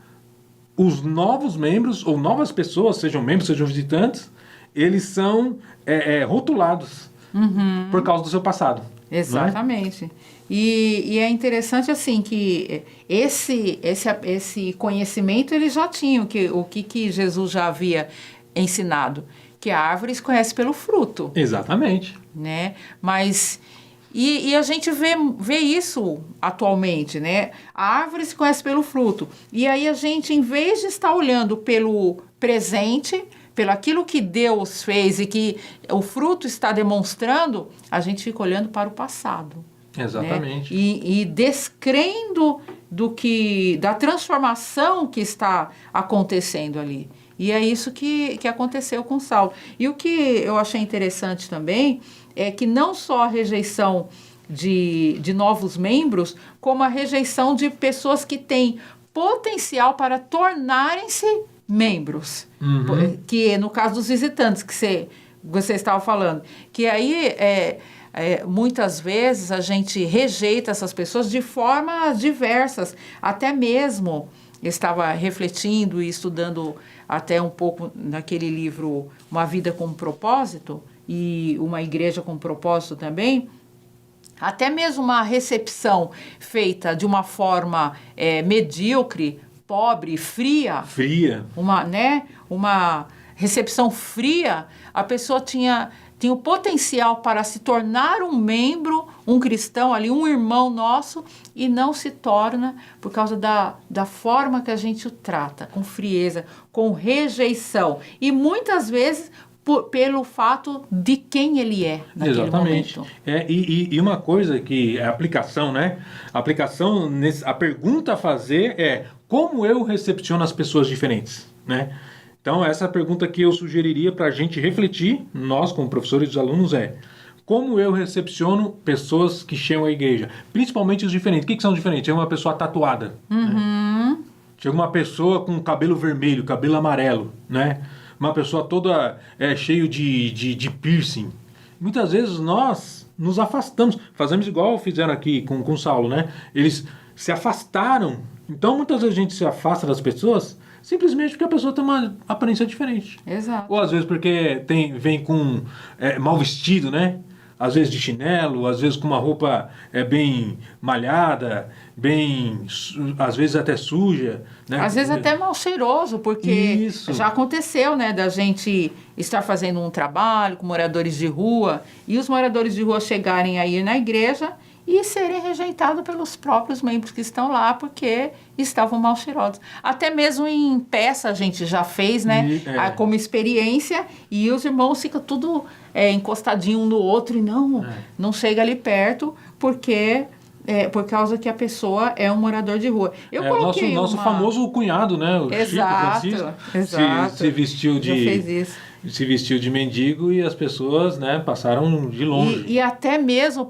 os novos membros ou novas pessoas, sejam membros, sejam visitantes, eles são rotulados por causa do seu passado. Exatamente. Não é? E é interessante assim que esse conhecimento eles já tinham, o que Jesus já havia ensinado, que a árvore se conhece pelo fruto. Exatamente. Né? Mas e a gente vê isso atualmente, né? A árvore se conhece pelo fruto. E aí a gente, em vez de estar olhando pelo presente, pelo aquilo que Deus fez e que o fruto está demonstrando, a gente fica olhando para o passado. Exatamente. Né? E descrendo da transformação que está acontecendo ali. E é isso que aconteceu com Saulo. E o que eu achei interessante também é que não só a rejeição de novos membros, como a rejeição de pessoas que têm potencial para tornarem-se membros. Que no caso dos visitantes, que você estava falando. Que aí, muitas vezes, a gente rejeita essas pessoas de formas diversas. Até mesmo, eu estava refletindo e estudando até um pouco naquele livro Uma Vida com Propósito, e Uma Igreja com Propósito também, até mesmo uma recepção feita de uma forma medíocre, pobre, fria, uma recepção fria, a pessoa tinha o potencial para se tornar um membro, um cristão ali, um irmão nosso, e não se torna por causa da forma que a gente o trata, com frieza, com rejeição. E muitas vezes pelo fato de quem ele é naquele Exatamente. momento. E uma coisa que é a aplicação, né? A pergunta a fazer é como eu recepciono as pessoas diferentes, né? Então, essa pergunta que eu sugeriria para a gente refletir, nós como professores e os alunos, como eu recepciono pessoas que chegam à igreja? Principalmente os diferentes. O que são diferentes? Chega uma pessoa tatuada, né? Chega uma pessoa com cabelo vermelho, cabelo amarelo, né? Uma pessoa toda cheio de piercing. Muitas vezes nós nos afastamos. Fazemos igual fizeram aqui com Saulo, né? Eles se afastaram. Então, muitas vezes a gente se afasta das pessoas simplesmente porque a pessoa tem uma aparência diferente. Exato. Ou às vezes porque vem com mal vestido, né? Às vezes de chinelo, às vezes com uma roupa bem malhada, às vezes até suja, né? Às vezes até mal cheiroso, porque Isso. Já aconteceu, né, da gente estar fazendo um trabalho com moradores de rua e os moradores de rua chegarem aí na igreja e serem rejeitados pelos próprios membros que estão lá porque estavam mal cheirosos. Até mesmo em peça a gente já fez, né, como experiência, e os irmãos ficam tudo encostadinho um no outro e não chega ali perto porque... por causa que a pessoa é um morador de rua. Eu coloquei nosso famoso cunhado, né? O Exato, Chico Francisco, se vestiu já fez isso. Se vestiu de mendigo e as pessoas, né, passaram de longe. E até mesmo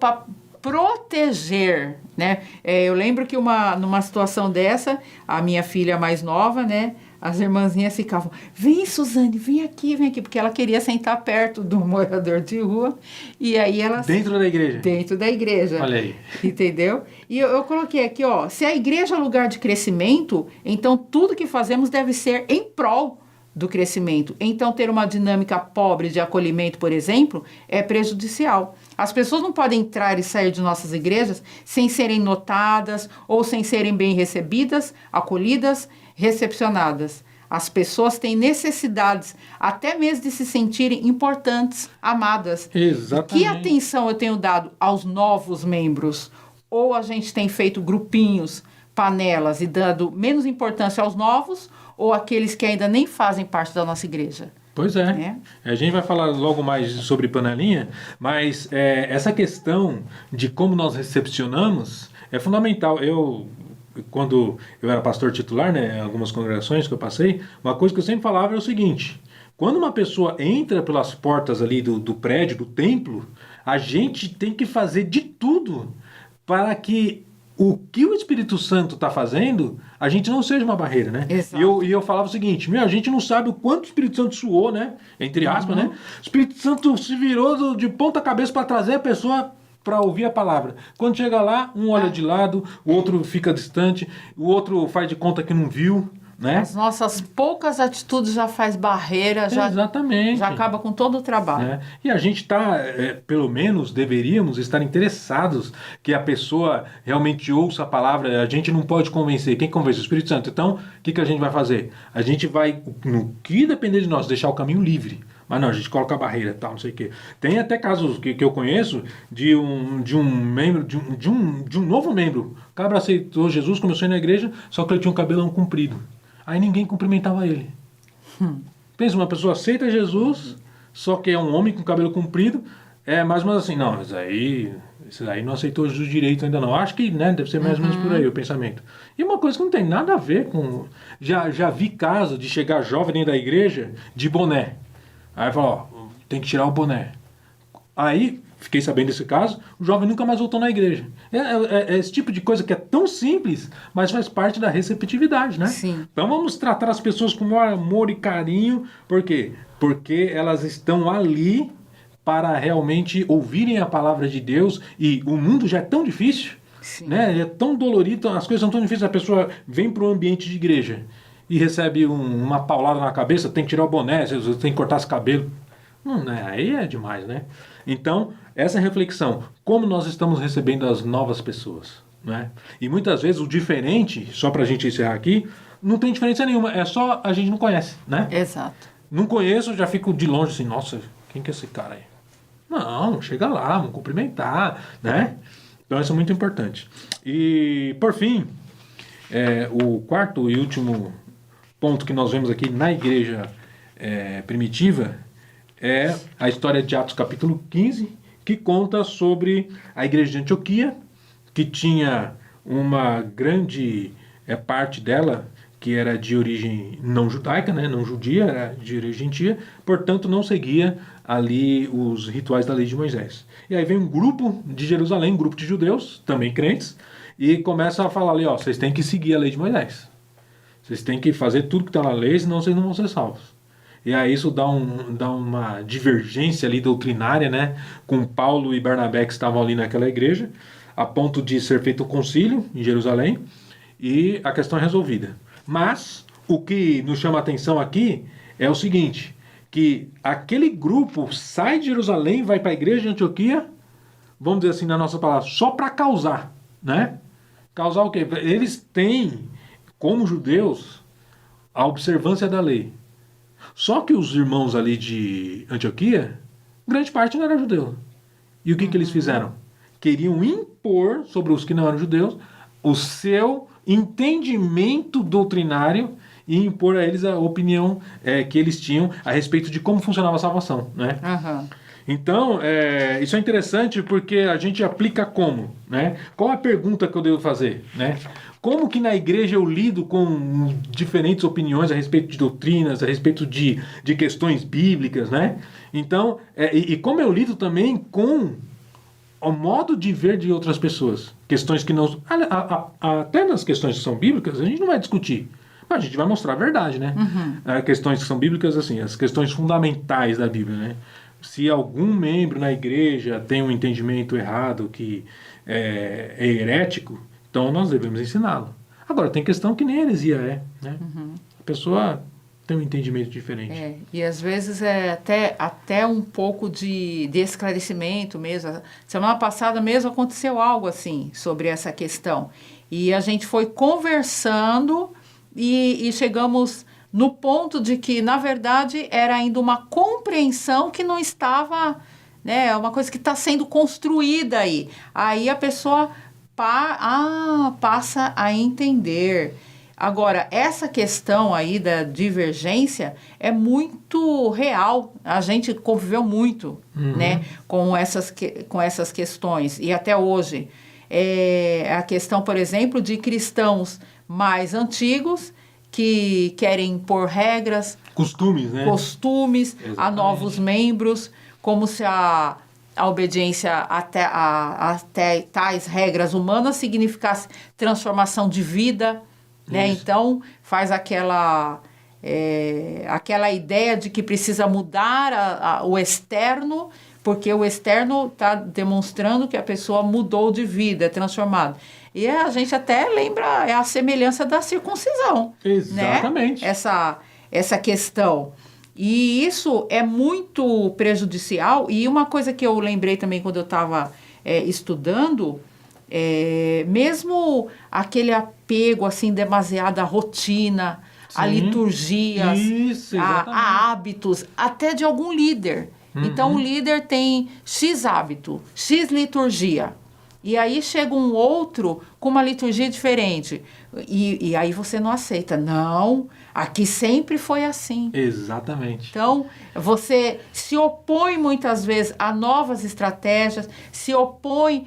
proteger, né? Eu lembro que numa situação dessa, a minha filha mais nova, né? As irmãzinhas ficavam, vem Suzane, vem aqui, porque ela queria sentar perto do morador de rua, e aí ela... Dentro da igreja? Dentro da igreja. Olha aí. Entendeu? E eu coloquei aqui, ó, se a igreja é lugar de crescimento, então tudo que fazemos deve ser em prol do crescimento. Então, ter uma dinâmica pobre de acolhimento, por exemplo, é prejudicial. As pessoas não podem entrar e sair de nossas igrejas sem serem notadas ou sem serem bem recebidas, acolhidas, recepcionadas. As pessoas têm necessidades, até mesmo de se sentirem importantes, amadas. Exatamente. Que atenção eu tenho dado aos novos membros? Ou a gente tem feito grupinhos, panelas e dando menos importância aos novos, ou aqueles que ainda nem fazem parte da nossa igreja? Pois é. A gente vai falar logo mais sobre panelinha, mas essa questão de como nós recepcionamos é fundamental. Quando eu era pastor titular, né, em algumas congregações que eu passei, uma coisa que eu sempre falava é o seguinte: quando uma pessoa entra pelas portas ali do prédio, do templo, a gente tem que fazer de tudo para que o que o Espírito Santo está fazendo, a gente não seja uma barreira, né? Exato. E eu falava o seguinte, a gente não sabe o quanto o Espírito Santo suou, né? Entre aspas, né? O Espírito Santo se virou de ponta cabeça para trazer a pessoa para ouvir a palavra. Quando chega lá, um olha de lado, o outro fica distante, o outro faz de conta que não viu, né? As nossas poucas atitudes já faz barreira, Exatamente. já acaba com todo o trabalho. Né? E a gente está, pelo menos, deveríamos estar interessados que a pessoa realmente ouça a palavra. A gente não pode convencer. Quem convence? O Espírito Santo. Então, o que a gente vai fazer? A gente vai, no que depender de nós, deixar o caminho livre. Mas não, a gente coloca a barreira, tal, não sei o quê. Tem até casos que eu conheço de um membro, de um novo membro. O cabra aceitou Jesus, começou a ir na igreja, só que ele tinha um cabelão comprido. Aí ninguém cumprimentava ele. Pensa, uma pessoa aceita Jesus, só que é um homem com cabelo comprido, mais ou menos assim, não, esse aí não aceitou Jesus direito ainda não. Acho que, né, deve ser mais ou menos por aí o pensamento. E uma coisa que não tem nada a ver com... Já vi caso de chegar jovem dentro da igreja de boné. Aí fala, tem que tirar o boné. Aí, fiquei sabendo desse caso, o jovem nunca mais voltou na igreja. É esse tipo de coisa que é tão simples, mas faz parte da receptividade, né? Sim. Então vamos tratar as pessoas com maior amor e carinho. Por quê? Porque elas estão ali para realmente ouvirem a palavra de Deus, e o mundo já é tão difícil, né? É tão dolorido, as coisas são tão difíceis, a pessoa vem para o ambiente de igreja e recebe uma paulada na cabeça, tem que tirar o boné, tem que cortar esse cabelo. Né? Aí é demais, né? Então, essa reflexão, como nós estamos recebendo as novas pessoas, né? E muitas vezes o diferente, só pra gente encerrar aqui, não tem diferença nenhuma, é só a gente não conhece, né? Exato. Não conheço, já fico de longe assim, nossa, quem que é esse cara aí? Não, chega lá, vamos cumprimentar, né? Então isso é muito importante. E, por fim, o quarto e último ponto que nós vemos aqui na igreja primitiva é a história de Atos capítulo 15, que conta sobre a igreja de Antioquia, que tinha uma grande parte dela que era de origem não judaica, né, não judia, era de origem gentia, portanto não seguia ali os rituais da lei de Moisés. E aí vem um grupo de Jerusalém, um grupo de judeus, também crentes, e começa a falar ali, ó, vocês têm que seguir a lei de Moisés. Vocês têm que fazer tudo que está na lei, senão vocês não vão ser salvos. E aí isso dá uma divergência ali doutrinária, né, com Paulo e Barnabé que estavam ali naquela igreja, a ponto de ser feito o concílio em Jerusalém, e a questão é resolvida. Mas o que nos chama a atenção aqui é o seguinte, que aquele grupo sai de Jerusalém, vai para a igreja de Antioquia, vamos dizer assim na nossa palavra, só para causar, né? Causar o quê? Eles têm, como judeus, a observância da lei. Só que os irmãos ali de Antioquia, grande parte não era judeu. E o que eles fizeram? Queriam impor sobre os que não eram judeus o seu entendimento doutrinário e impor a eles a opinião que eles tinham a respeito de como funcionava a salvação, né? Então, isso é interessante porque a gente aplica como, né? Qual a pergunta que eu devo fazer, né? Como que na igreja eu lido com diferentes opiniões a respeito de doutrinas, a respeito de questões bíblicas, né? Então, e como eu lido também com o modo de ver de outras pessoas. Questões que não... Até nas questões que são bíblicas, a gente não vai discutir. Mas a gente vai mostrar a verdade, né? Questões que são bíblicas, assim, as questões fundamentais da Bíblia, né? Se algum membro na igreja tem um entendimento errado que é herético, então nós devemos ensiná-lo. Agora, tem questão que nem heresia é, né? A pessoa tem um entendimento diferente. E às vezes é até um pouco de esclarecimento mesmo. Semana passada mesmo aconteceu algo assim sobre essa questão. E a gente foi conversando e chegamos no ponto de que, na verdade, era ainda uma compreensão que não estava, né? Uma coisa que está sendo construída aí. Aí a pessoa passa a entender. Agora, essa questão aí da divergência é muito real. A gente conviveu muito, né, com essas questões. E até hoje, a questão, por exemplo, de cristãos mais antigos que querem impor regras, costumes, né? A novos membros, como se a obediência até tais regras humanas significasse transformação de vida, né? Então, faz aquela ideia de que precisa mudar o externo, porque o externo está demonstrando que a pessoa mudou de vida, é transformada. E a gente até lembra, é a semelhança da circuncisão. Exatamente. Né? Essa questão. E isso é muito prejudicial. E uma coisa que eu lembrei também quando eu estava estudando, mesmo aquele apego assim, demasiado à rotina, a liturgias, a hábitos, até de algum líder. Então, o líder tem X hábito, X liturgia. E aí chega um outro com uma liturgia diferente. E aí você não aceita. Não, aqui sempre foi assim. Exatamente. Então, você se opõe muitas vezes a novas estratégias, se opõe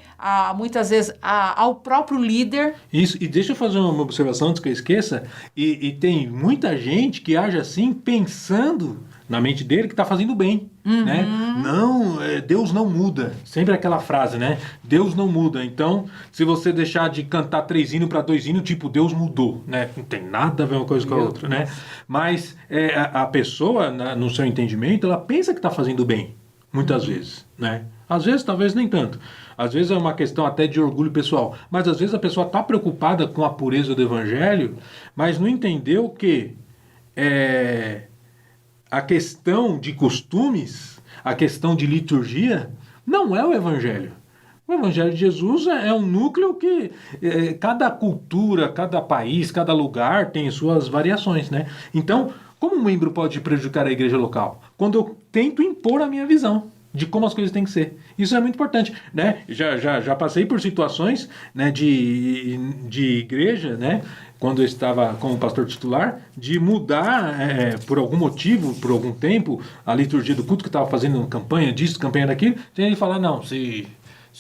muitas vezes ao próprio líder. Isso, e deixa eu fazer uma observação antes que eu esqueça. E tem muita gente que age assim pensando na mente dele que está fazendo bem, né? Não, Deus não muda. Sempre aquela frase, né? Deus não muda. Então, se você deixar de cantar 3 hinos para 2 hinos, tipo, Deus mudou, né? Não tem nada a ver uma coisa com a outra, né? Mas a pessoa, no seu entendimento, ela pensa que está fazendo bem, muitas vezes, né? Às vezes, talvez nem tanto. Às vezes é uma questão até de orgulho pessoal. Mas às vezes a pessoa está preocupada com a pureza do evangelho, mas não entendeu que a questão de costumes, a questão de liturgia, não é o Evangelho. O Evangelho de Jesus é um núcleo que cada cultura, cada país, cada lugar tem suas variações, né? Então, como um membro pode prejudicar a igreja local? Quando eu tento impor a minha visão de como as coisas têm que ser. Isso é muito importante, né? Já passei por situações, né, de igreja, né, quando eu estava como pastor titular, de mudar, por algum motivo, por algum tempo, a liturgia do culto, que estava fazendo campanha disso, campanha daquilo, tem ele falar, não, se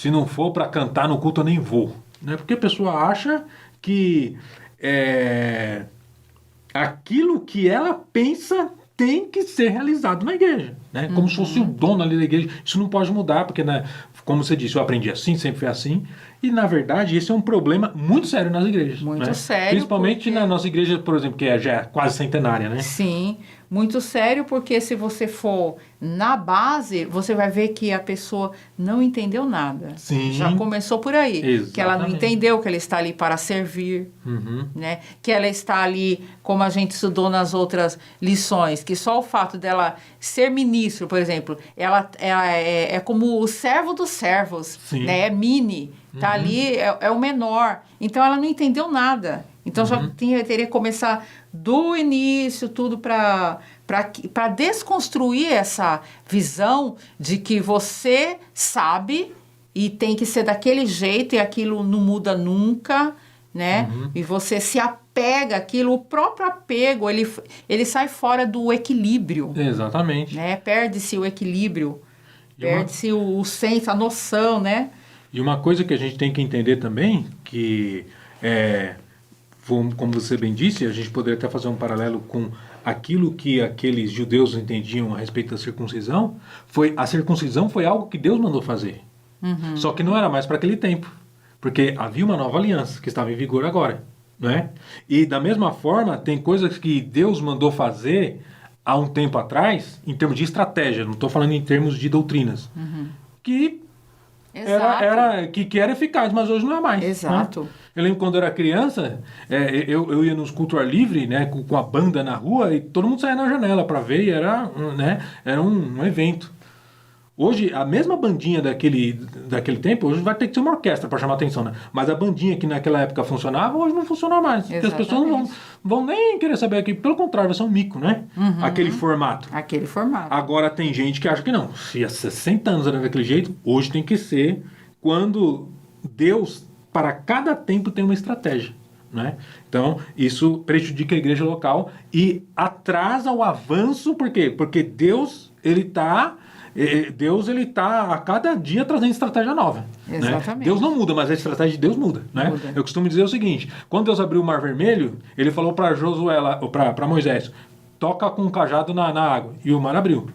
não for para cantar no culto, eu nem vou. Né? Porque a pessoa acha que aquilo que ela pensa tem que ser realizado na igreja, né? Como se fosse o dono ali da igreja. Isso não pode mudar, porque, né, como você disse, eu aprendi assim, sempre foi assim. E, na verdade, esse é um problema muito sério nas igrejas. Muito, né? sério. Principalmente na nossa igreja, por exemplo, que já é quase centenária, né? Sim, muito sério, porque se você for na base, você vai ver que a pessoa não entendeu nada. Sim. Já começou por aí. Exatamente. Que ela não entendeu que ela está ali para servir, né? Que ela está ali, como a gente estudou nas outras lições, que só o fato dela ser ministro, por exemplo, ela é como o servo dos servos, né? É mini, tá ali, é o menor. Então, ela não entendeu nada. Então, já teria que começar do início, tudo para desconstruir essa visão de que você sabe e tem que ser daquele jeito e aquilo não muda nunca, né? E você se apega àquilo, o próprio apego, ele sai fora do equilíbrio. Exatamente. Né? Perde-se o equilíbrio, perde-se o senso, a noção, né? E uma coisa que a gente tem que entender também, que como você bem disse, a gente poderia até fazer um paralelo com aquilo que aqueles judeus entendiam a respeito da circuncisão. A circuncisão foi algo que Deus mandou fazer. Só que não era mais para aquele tempo, porque havia uma nova aliança que estava em vigor agora, né? E da mesma forma, tem coisas que Deus mandou fazer há um tempo atrás, em termos de estratégia, não estou falando em termos de doutrinas, que Exato. que era eficaz, mas hoje não é mais. Exato. Né? Eu lembro quando eu era criança, eu ia nos cultos ao ar livre, né, com a banda na rua, e todo mundo saía na janela para ver, e era um evento. Hoje, a mesma bandinha daquele tempo, hoje vai ter que ser uma orquestra para chamar atenção, né? Mas a bandinha que naquela época funcionava, hoje não funciona mais. Porque as pessoas não vão nem querer saber aqui. Pelo contrário, vai ser um mico, né? Aquele formato. Aquele formato. Agora tem gente que acha que não. Se há 60 anos era daquele jeito, hoje tem que ser quando Deus, para cada tempo, tem uma estratégia. Né? Então, isso prejudica a igreja local e atrasa o avanço. Por quê? Porque Deus, ele está a cada dia trazendo estratégia nova. Exatamente. Né? Deus não muda, mas a estratégia de Deus muda. Né? Eu costumo dizer o seguinte: quando Deus abriu o Mar Vermelho, ele falou para Josué, para Moisés, toca com um cajado na água. E o mar abriu.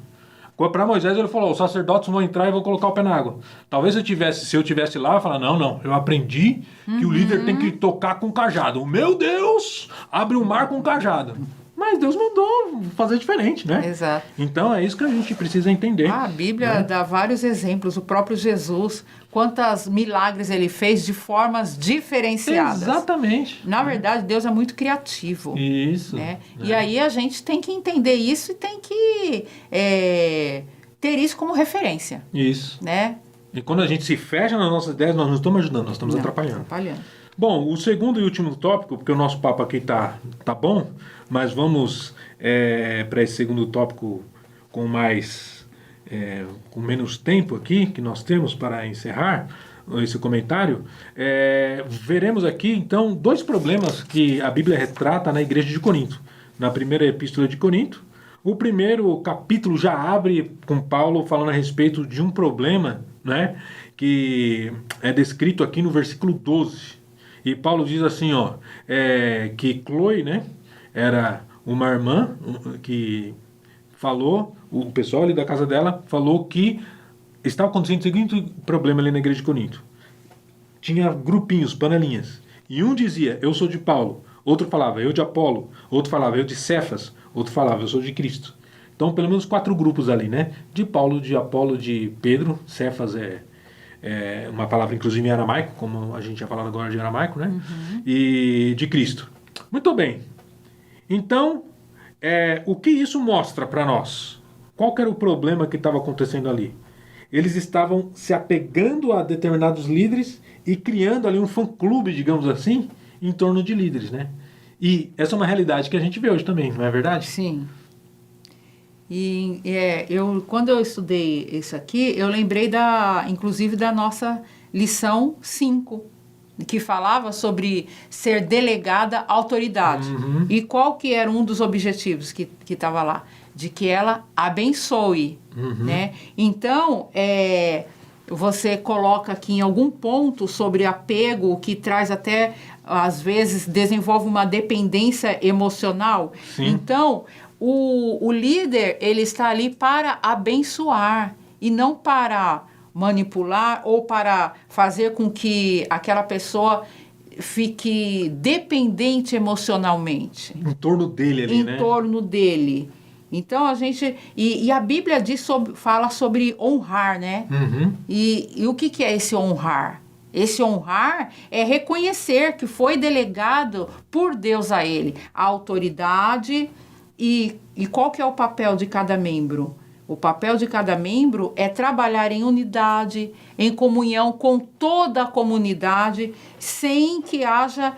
Para Moisés ele falou: os sacerdotes vão entrar e vão colocar o pé na água. Talvez se eu tivesse lá, eu falar: não, eu aprendi que o líder tem que tocar com o cajado. Meu Deus, abre o mar com o cajado. Mas Deus mandou fazer diferente, né? Exato. Então é isso que a gente precisa entender. A Bíblia dá vários exemplos. O próprio Jesus, quantos milagres ele fez de formas diferenciadas. Exatamente. Na verdade, Deus é muito criativo. Isso. Né? E aí a gente tem que entender isso e tem que ter isso como referência. Isso. Né? E quando a gente se fecha nas nossas ideias, nós não estamos ajudando, nós estamos atrapalhando. Bom, o segundo e último tópico, porque o nosso papo aqui tá bom, mas vamos para esse segundo tópico com menos tempo aqui que nós temos para encerrar esse comentário. Veremos aqui, então, dois problemas que a Bíblia retrata na igreja de Corinto. Na primeira epístola de Corinto, o primeiro capítulo já abre com Paulo falando a respeito de um problema, né, que é descrito aqui no versículo 12. E Paulo diz assim, que Chloe, né, era uma irmã que falou, o pessoal ali da casa dela falou que estava acontecendo o seguinte problema ali na igreja de Corinto. Tinha grupinhos, panelinhas. E um dizia, eu sou de Paulo. Outro falava, eu de Apolo. Outro falava, eu de Cefas. Outro falava, eu sou de Cristo. Então, pelo menos 4 grupos ali, né? De Paulo, de Apolo, de Pedro. Cefas é uma palavra, inclusive, em aramaico, como a gente já falado agora de aramaico, né? E de Cristo. Muito bem. Então, o que isso mostra para nós? Qual que era o problema que estava acontecendo ali? Eles estavam se apegando a determinados líderes e criando ali um fã-clube, digamos assim, em torno de líderes, né? E essa é uma realidade que a gente vê hoje também, não é verdade? Sim. E quando eu estudei isso aqui, eu lembrei inclusive da nossa lição 5, que falava sobre ser delegada autoridade. E qual que era um dos objetivos que estava lá? De que ela abençoe. Né? Então, você coloca aqui em algum ponto sobre apego, que traz até, às vezes, desenvolve uma dependência emocional. Sim. Então, o líder, ele está ali para abençoar e não para manipular ou para fazer com que aquela pessoa fique dependente emocionalmente. Em torno dele ali, né? Em torno dele. Então, a gente... E a Bíblia fala sobre honrar, né? E o que é esse honrar? Esse honrar é reconhecer que foi delegado por Deus a ele a autoridade. E qual que é o papel de cada membro? O papel de cada membro é trabalhar em unidade, em comunhão com toda a comunidade, sem que haja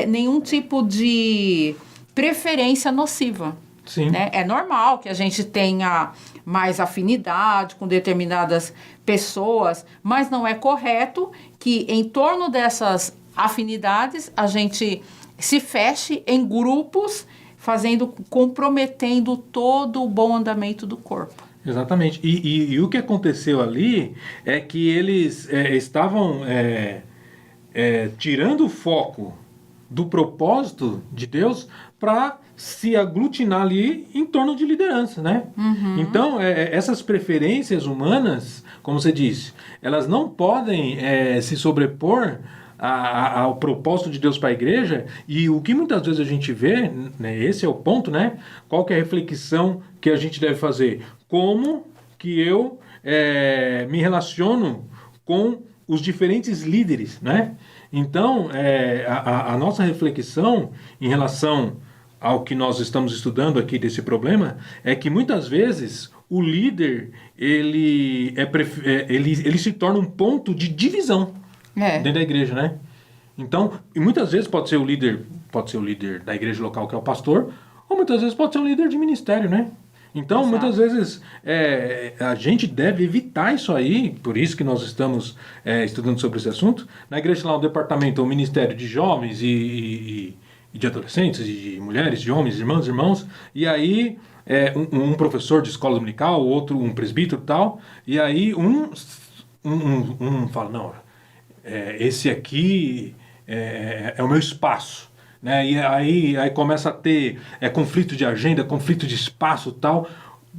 nenhum tipo de preferência nociva. Sim. Né? É normal que a gente tenha mais afinidade com determinadas pessoas, mas não é correto que em torno dessas afinidades a gente se feche em grupos, comprometendo todo o bom andamento do corpo. Exatamente. E o que aconteceu ali é que eles estavam tirando o foco do propósito de Deus para se aglutinar ali em torno de liderança, né? Então, essas preferências humanas, como você disse, elas não podem se sobrepor ao propósito de Deus para a igreja. E o que muitas vezes a gente vê, né, esse é o ponto, né? Qual que é a reflexão que a gente deve fazer? Como que eu me relaciono com os diferentes líderes, né? Então, a nossa reflexão em relação ao que nós estamos estudando aqui desse problema é que muitas vezes o líder ele se torna um ponto de divisão dentro da igreja, né? Então, e muitas vezes pode ser o líder da igreja local, que é o pastor, ou muitas vezes pode ser um líder de ministério, né? Então, Exato. Muitas vezes a gente deve evitar isso aí, por isso que nós estamos estudando sobre esse assunto. Na igreja lá, o departamento, o ministério de jovens e de adolescentes, e de mulheres, de homens, de irmãos, e aí um professor de escola dominical, outro um presbítero e tal, e aí um fala, não, esse aqui é o meu espaço. Né? E aí começa a ter conflito de agenda, conflito de espaço e tal.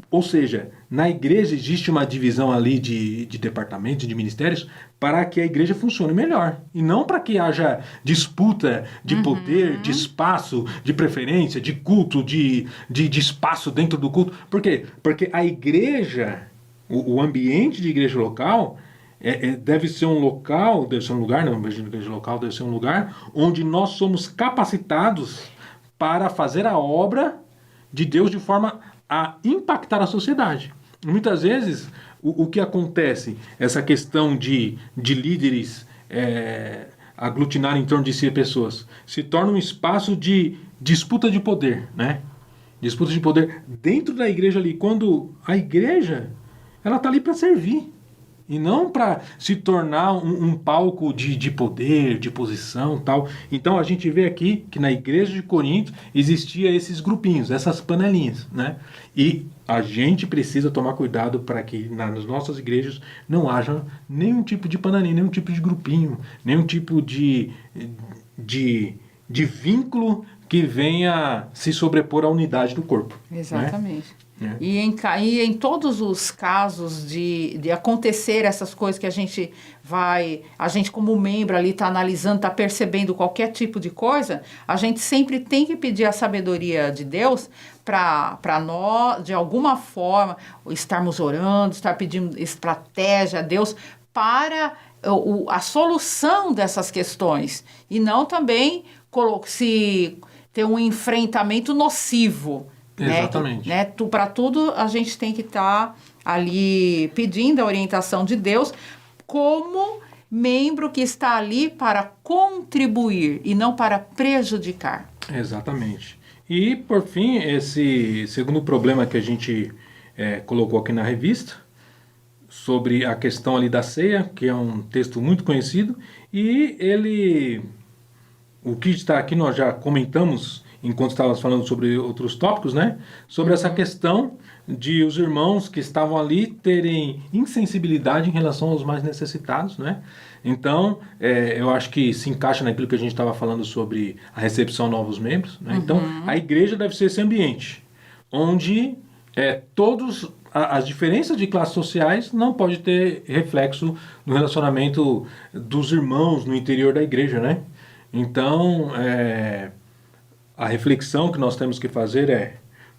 Ou seja, na igreja existe uma divisão ali de departamentos, de ministérios, para que a igreja funcione melhor. E não para que haja disputa de poder, de espaço, de preferência, de culto, de espaço dentro do culto. Por quê? Porque a igreja, o ambiente de igreja local... deve ser um lugar, não, igreja local deve ser um lugar onde nós somos capacitados para fazer a obra de Deus de forma a impactar a sociedade. Muitas vezes, o que acontece, essa questão de líderes aglutinarem em torno de si pessoas, se torna um espaço de disputa de poder, né? Disputa de poder dentro da igreja ali, quando a igreja, ela está ali para servir. E não para se tornar um palco de poder, de posição tal. Então a gente vê aqui que na igreja de Corinto existia esses grupinhos, essas panelinhas, né? E a gente precisa tomar cuidado para que nas nossas igrejas não haja nenhum tipo de panelinha, nenhum tipo de grupinho, nenhum tipo de vínculo que venha se sobrepor à unidade do corpo. Exatamente. Né? E em todos os casos de acontecer essas coisas que a gente como membro ali está analisando, está percebendo qualquer tipo de coisa, a gente sempre tem que pedir a sabedoria de Deus para nós, de alguma forma, estarmos orando, estar pedindo estratégia a Deus para a solução dessas questões. E não também se ter um enfrentamento nocivo. Exatamente. Né? Para tudo a gente tem que estar ali pedindo a orientação de Deus como membro que está ali para contribuir e não para prejudicar. Texto. E, por fim, esse segundo problema que a gente colocou aqui na revista, sobre a questão ali da ceia, que é um texto muito conhecido, e o que está aqui nós já comentamos enquanto estávamos falando sobre outros tópicos, né? Sobre essa questão de os irmãos que estavam ali terem insensibilidade em relação aos mais necessitados, né? Então, eu acho que se encaixa naquilo que a gente estava falando sobre a recepção de novos membros, né? Então, a igreja deve ser esse ambiente onde todos as diferenças de classes sociais não pode ter reflexo no relacionamento dos irmãos no interior da igreja, né? Então, a reflexão que nós temos que fazer é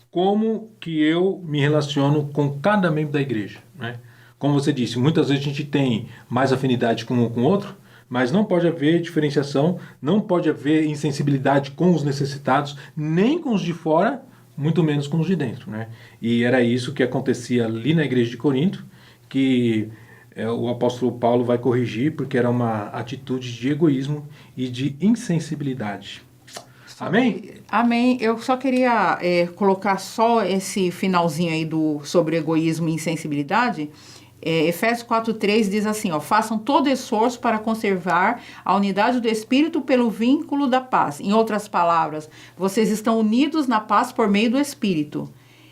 como que eu me relaciono com cada membro da igreja, né? Como você disse, muitas vezes a gente tem mais afinidade com um com o outro, mas não pode haver diferenciação, não pode haver insensibilidade com os necessitados, nem com os de fora, muito menos com os de dentro, né? E era isso que acontecia ali na igreja de Corinto, que o apóstolo Paulo vai corrigir, porque era uma atitude de egoísmo e de insensibilidade. Amém? Amém. Eu só queria colocar só esse finalzinho aí sobre egoísmo e insensibilidade. Efésios 4:3 diz assim, façam todo esforço para conservar a unidade do Espírito pelo vínculo da paz. Em outras palavras, vocês estão unidos na paz por meio do Espírito.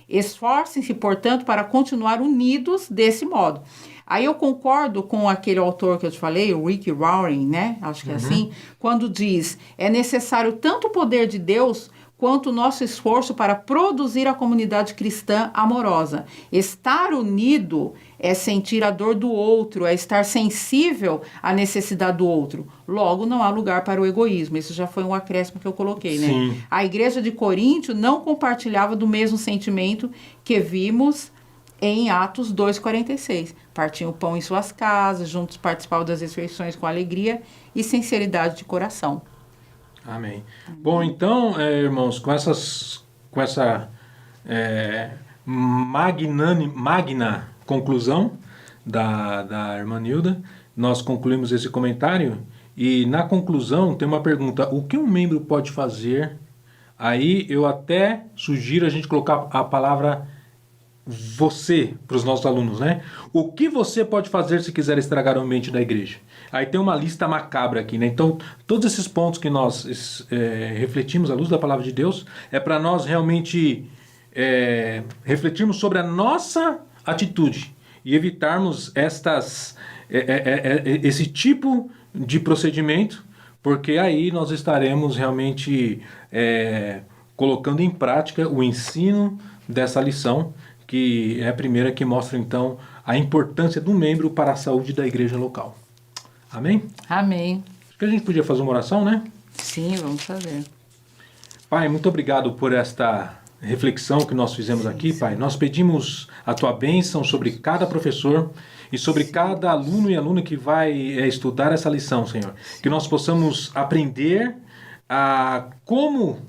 Esforcem-se, portanto, para continuar unidos desse modo. Aí eu concordo com aquele autor que eu te falei, o Rick Warren, né? Acho que é assim, quando diz: é necessário tanto o poder de Deus quanto o nosso esforço para produzir a comunidade cristã amorosa. Estar unido é sentir a dor do outro, é estar sensível à necessidade do outro. Logo, não há lugar para o egoísmo. Isso já foi um acréscimo que eu coloquei, né? Sim. A igreja de Coríntio não compartilhava do mesmo sentimento que vimos em Atos 2,46. Partiam o pão em suas casas, juntos participavam das refeições com alegria e sinceridade de coração. Amém. Bom, então, irmãos, com essa magna conclusão da irmã Nilda, nós concluímos esse comentário e na conclusão tem uma pergunta: o que um membro pode fazer? Aí eu até sugiro a gente colocar a palavra você para os nossos alunos, né? O que você pode fazer se quiser estragar o ambiente da igreja? Aí tem uma lista macabra aqui, né? Então, todos esses pontos que nós refletimos à luz da palavra de Deus é para nós realmente refletirmos sobre a nossa atitude e evitarmos esse tipo de procedimento, porque aí nós estaremos realmente colocando em prática o ensino dessa lição, que é a primeira que mostra, então, a importância do membro para a saúde da igreja local. Amém? Amém. Acho que a gente podia fazer uma oração, né? Sim, vamos fazer. Pai, muito obrigado por esta reflexão que nós fizemos aqui, Pai. Nós pedimos a Tua bênção sobre cada professor e sobre cada aluno e aluna que vai estudar essa lição, Senhor. Que nós possamos aprender a como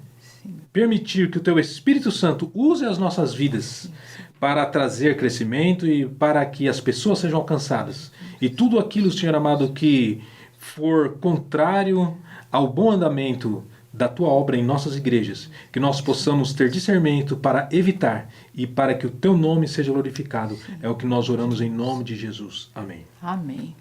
permitir que o Teu Espírito Santo use as nossas vidas para trazer crescimento e para que as pessoas sejam alcançadas. E tudo aquilo, Senhor amado, que for contrário ao bom andamento da Tua obra em nossas igrejas, que nós possamos ter discernimento para evitar e para que o Teu nome seja glorificado. É o que nós oramos em nome de Jesus. Amém. Amém.